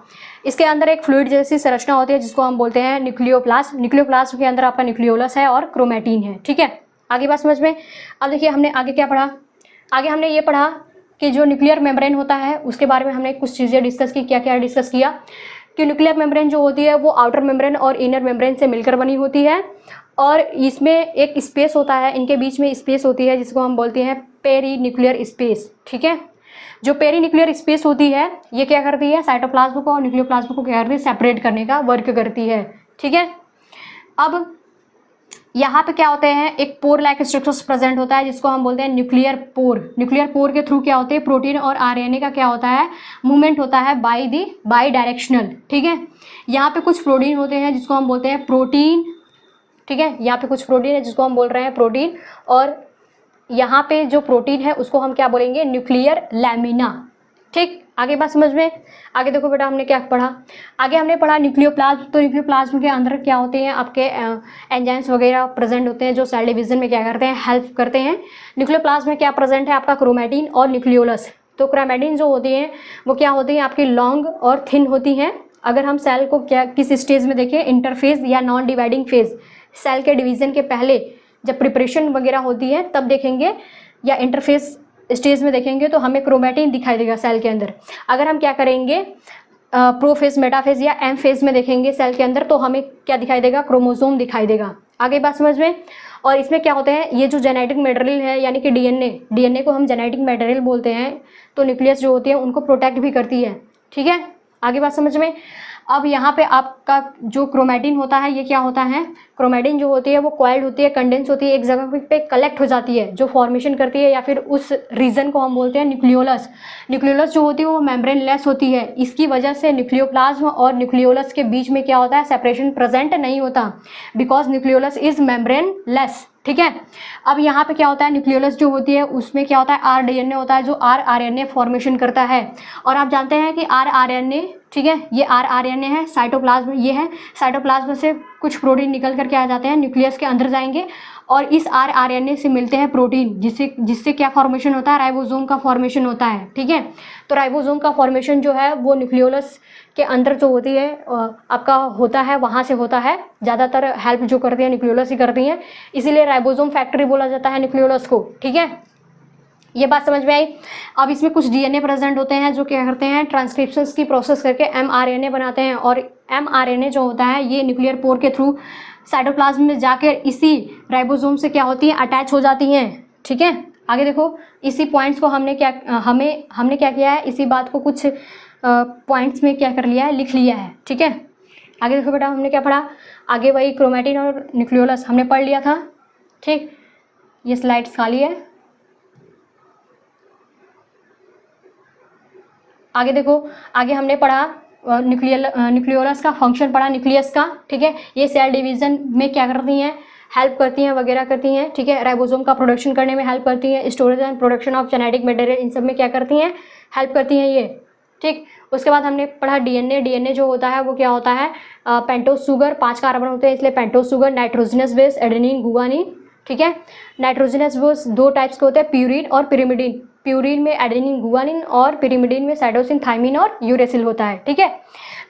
इसके अंदर एक फ्लूइड जैसी संरचना होती है जिसको हम बोलते हैं न्यूक्लियोप्लास्ट। न्यूक्लियोप्लास्ट के अंदर आपका न्यूक्लियोलस है और क्रोमैटिन है, ठीक है। आगे बात समझ में। अब देखिए हमने आगे क्या पढ़ा, आगे हमने ये पढ़ा कि जो न्यूक्लियर मेम्ब्रेन होता है उसके बारे में हमने कुछ चीज़ें डिस्कस की। क्या क्या डिस्कस किया कि न्यूक्लियर मेम्ब्रेन जो होती है वो आउटर मेम्ब्रेन और इनर मेम्ब्रेन से मिलकर बनी होती है, और इसमें एक स्पेस होता है, इनके बीच में स्पेस होती है जिसको हम बोलते हैं पेरी न्यूक्लियर स्पेस, ठीक है। जो पेरी न्यूक्लियर स्पेस होती है ये क्या करती है, साइटोप्लाज्म को और न्यूक्लियोप्लाज्म को क्या करती है, सेपरेट करने का वर्क करती है, ठीक है। अब यहाँ पे क्या होते हैं, एक पोर लाइक स्ट्रक्चर्स प्रेजेंट होता है जिसको हम बोलते हैं न्यूक्लियर पोर। न्यूक्लियर पोर के थ्रू क्या होते हैं, प्रोटीन और आरएनए का क्या होता है, मूवमेंट होता है बाई डायरेक्शनल, ठीक है। यहाँ पे कुछ प्रोटीन होते हैं जिसको हम बोलते हैं प्रोटीन, ठीक है। यहाँ पे कुछ प्रोटीन है जिसको हम बोल रहे हैं प्रोटीन, और यहाँ पे जो प्रोटीन है उसको हम क्या बोलेंगे, न्यूक्लियर लैमिना, ठीक। आगे बात समझ में। आगे देखो बेटा हमने क्या पढ़ा, आगे हमने पढ़ा न्यूक्लियोप्लाज्म। तो न्यूक्लियोप्लाज्म के अंदर क्या होते हैं, आपके एंजाइम्स वगैरह प्रेजेंट होते हैं जो सेल डिवीजन में क्या करते हैं, हेल्प करते हैं। न्यूक्लियोप्लाज्म में क्या प्रेजेंट है, आपका क्रोमैटिन और न्यूक्लियोलस। तो क्रोमैटिन जो होती है वो क्या होती है, आपकी लॉन्ग और थिन होती हैं। अगर हम सेल को क्या किस स्टेज में देखें, इंटरफेज या नॉन डिवाइडिंग फेज, सेल के डिवीजन के पहले जब प्रिपरेशन वगैरह होती है तब देखेंगे, या इंटरफेस स्टेज में देखेंगे तो हमें क्रोमैटिन दिखाई देगा सेल के अंदर। अगर हम क्या करेंगे, प्रोफेज, मेटाफेज या एम फेज में देखेंगे सेल के अंदर तो हमें क्या दिखाई देगा, क्रोमोसोम दिखाई देगा। आगे बात समझ में। और इसमें क्या होते हैं, ये जो जेनेटिक मटेरियल है यानी कि डीएनए को हम जेनेटिक मटेरियल बोलते हैं, तो न्यूक्लियस जो होती है उनको प्रोटेक्ट भी करती है, ठीक है। आगे बात समझ में। अब यहाँ पे आपका जो क्रोमैटिन होता है ये क्या होता है, क्रोमैटिन जो होती है वो कॉइल्ड होती है, कंडेंस होती है, एक जगह पे कलेक्ट हो जाती है, जो फॉर्मेशन करती है, या फिर उस रीजन को हम बोलते हैं न्यूक्लियोलस। न्यूक्लियोलस जो होती है वो मेम्ब्रेन लेस होती है, इसकी वजह से न्यूक्लियोप्लाज्म और न्यूक्लियोलस के बीच में क्या होता है, सेपरेशन प्रेजेंट नहीं होता, because nucleolus is membrane less, ठीक है। अब यहाँ पे क्या होता है, न्यूक्लियोलस जो होती है उसमें क्या होता है, आरडीएनए होता है जो आरआरएनए फॉर्मेशन करता है। और आप जानते हैं कि आरआरएनए, ठीक है, ये आरआरएनए है, साइटोप्लाज्म ये है, साइटोप्लाज्म से कुछ प्रोटीन निकल करके आ जाते हैं, न्यूक्लियस के अंदर जाएंगे और इस आरआरएनए से मिलते हैं प्रोटीन, जिससे क्या फॉर्मेशन होता है, राइबोसोम का फॉर्मेशन होता है, ठीक है। तो राइबोसोम का फॉर्मेशन जो है वो न्यूक्लियोलस के अंदर जो होती है आपका होता है, वहाँ से होता है। ज़्यादातर हेल्प जो करती है न्यूक्लियोलस ही करती हैं, इसीलिए राइबोसोम फैक्ट्री बोला जाता है न्यूक्लियोलस को, ठीक है। ये बात समझ में आई। अब इसमें कुछ डीएनए प्रेजेंट होते हैं जो क्या करते हैं, ट्रांसक्रिप्शंस की प्रोसेस करके एमआरएनए बनाते हैं, और एमआरएनए जो होता है ये न्यूक्लियर पोर के थ्रू साइटोप्लाज्म में जाकर इसी राइबोसोम से क्या होती हैं, अटैच हो जाती हैं, ठीक है। आगे देखो, इसी पॉइंट्स को हमने क्या किया है, इसी बात को कुछ पॉइंट्स में क्या कर लिया है, लिख लिया है, ठीक है। आगे देखो बेटा हमने क्या पढ़ा, आगे वही क्रोमैटिन और न्यूक्लियोलस हमने पढ़ लिया था, ठीक। ये स्लाइड्स खाली है। आगे देखो, आगे हमने पढ़ा न्यूक्लियोलस का फंक्शन पढ़ा, न्यूक्लियस का, ठीक है। ये सेल डिवीजन में क्या करती हैं, हेल्प करती हैं वगैरह करती हैं, ठीक है। राइबोसोम का प्रोडक्शन करने में हेल्प करती हैं, storage and production of genetic material, इन सब में क्या करती हैं, हेल्प करती हैं ये, ठीक। उसके बाद हमने पढ़ा डीएनए। डीएनए जो होता है वो क्या होता है, पेंटोज शुगर, 5 कार्बन होते हैं इसलिए pentose sugar. Nitrogenous base adenine guanine, ठीक है। नाइट्रोजनस बेस 2 टाइप्स के होते हैं, प्यूरिन और पिरिमिडिन। प्यूरिन में एडेनिन गुआनिन और पिरिमिडिन में साइटोसिन थाइमिन और यूरेसिल होता है, ठीक है।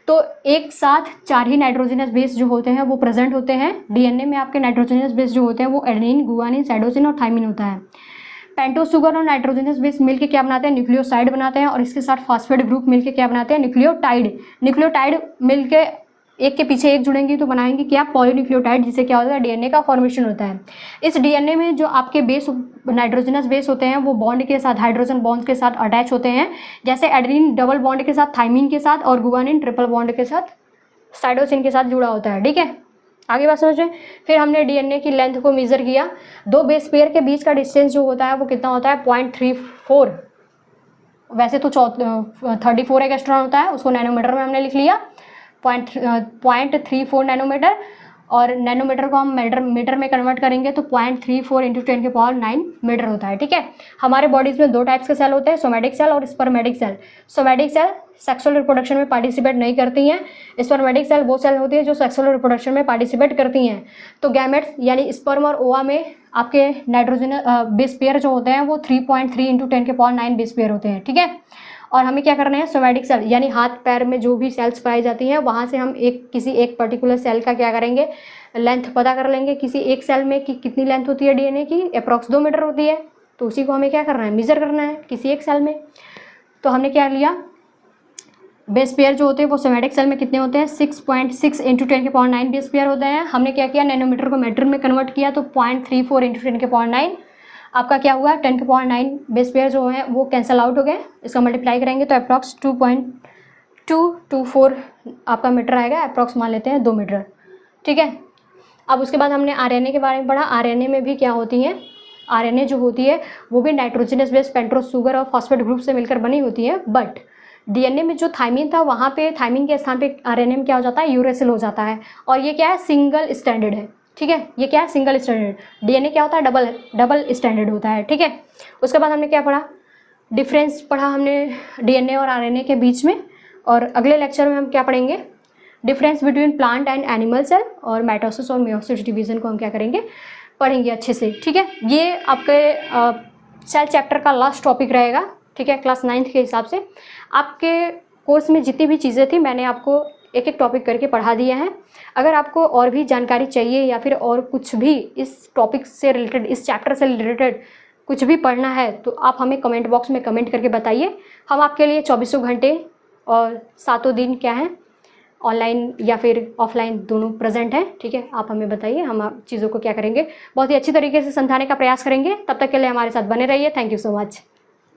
तो एक साथ 4 ही नाइट्रोजनस बेस जो होते हैं वो प्रेजेंट होते हैं डीएनए में। आपके नाइट्रोजनस बेस जो होते हैं वो एडेनिन गुआनिन साइटोसिन और थाइमिन होता है। पेंटोज शुगर और नाइट्रोजनस बेस मिलकर क्या बनाते हैं, न्यूक्लियोसाइड बनाते हैं, और इसके साथ फास्फेट ग्रुप मिलकर क्या बनाते हैं, न्यूक्लियोटाइड। न्यूक्लियोटाइड मिलकर एक के पीछे एक जुड़ेंगी तो बनाएंगे क्या, पॉलीन्यूक्लियोटाइड, जिससे क्या होता है, डीएनए का फॉर्मेशन होता है। इस डीएनए में जो आपके बेस नाइट्रोजनस बेस होते हैं वो बॉन्ड के साथ, हाइड्रोजन बॉन्ड के साथ अटैच होते हैं, जैसे एडेनिन डबल बॉन्ड के साथ थाइमिन के साथ और गुआनिन ट्रिपल बॉन्ड के साथ साइटोसिन के साथ जुड़ा होता है, ठीक है। आगे बात समझ में। फिर हमने डीएनए की लेंथ को मेजर किया। 2 बेस पेयर के बीच का डिस्टेंस जो होता है वो कितना होता है, 0.34। वैसे तो 34 एक एस्ट्रॉन होता है, उसको नैनोमीटर में हमने लिख लिया, 0.34 नैनोमीटर। और नैनोमीटर को हम मीटर में कन्वर्ट करेंगे तो 0.34 × 10⁹ मीटर होता है, ठीक है। हमारे बॉडीज में 2 टाइप्स के सेल होते हैं, सोमैटिक सेल और spermatic cell. Somatic cell sexual reproduction में पार्टिसिपेट नहीं करती हैं। स्पर्मेटिक सेल वो सेल होती है जो सेक्सुअल रिप्रोडक्शन में पार्टिसिपेट करती हैं। तो गैमेट्स यानी स्पर्म और ओवा में आपके नाइट्रोजन बेस पेयर जो होते हैं वो 3.3 × 10⁹ बेस पेयर होते हैं, ठीक है। और हमें क्या करना है, सोमैटिक सेल यानी हाथ पैर में जो भी सेल्स पाई जाती हैं वहाँ से हम किसी एक पर्टिकुलर सेल का क्या करेंगे, लेंथ पता कर लेंगे किसी एक सेल में कि कितनी लेंथ होती है डीएनए की, अप्रॉक्स 2 मीटर होती है। तो उसी को हमें क्या करना है, मेजर करना है किसी एक सेल में। तो हमने क्या लिया, बेस पेयर जो होते हैं वो सोमैटिक सेल में कितने होते हैं, 6.6 × 10⁹ बेस पेयर होते हैं। हमने क्या किया, नैनोमीटर को मीटर में कन्वर्ट किया तो 0.34 × 10⁹ आपका क्या हुआ, 10⁹ बेस पेयर जो है वो कैंसल आउट हो गए। इसका मल्टीप्लाई करेंगे तो अप्रॉक्स 2.224 आपका मीटर आएगा, अप्रॉक्स मान लेते हैं 2 मीटर, ठीक है। अब उसके बाद हमने आरएनए के बारे में पढ़ा। आरएनए में भी क्या होती हैं, आरएनए जो होती है वो भी नाइट्रोजनस बेस पेंटोज शुगर और फॉस्फेट ग्रुप से मिलकर बनी होती है। बट डीएनए में जो थाइमिन था वहाँ पे थाइमिन के स्थान पे आरएनए में क्या हो जाता है, यूरेसिल हो जाता है। और ये क्या है, सिंगल स्टैंडर्ड है, ठीक है। ये क्या है, सिंगल स्टैंडर्ड। डीएनए क्या होता है, डबल स्टैंडर्ड होता है, ठीक है। उसके बाद हमने क्या पढ़ा, डिफरेंस पढ़ा हमने डीएनए और आरएनए के बीच में। और अगले लेक्चर में हम क्या पढ़ेंगे, difference between plant and animal cell और माइटोसिस और मेयोसिस डिवीजन को हम क्या करेंगे, पढ़ेंगे अच्छे से, ठीक है। ये आपके सेल चैप्टर का लास्ट टॉपिक रहेगा, ठीक है, क्लास 9th के हिसाब से। आपके कोर्स में जितनी भी चीज़ें थी मैंने आपको एक एक टॉपिक करके पढ़ा दिया है। अगर आपको और भी जानकारी चाहिए या फिर और कुछ भी इस टॉपिक से रिलेटेड, इस चैप्टर से रिलेटेड कुछ भी पढ़ना है तो आप हमें कमेंट बॉक्स में कमेंट करके बताइए। हम आपके लिए 24 घंटे और 7 दिन क्या है, ऑनलाइन या फिर ऑफलाइन दोनों प्रेजेंट हैं, ठीक है। आप हमें बताइए, हम चीज़ों को क्या करेंगे, बहुत ही अच्छी तरीके से समझाने का प्रयास करेंगे। तब तक के लिए हमारे साथ बने रहिए। Thank you so much.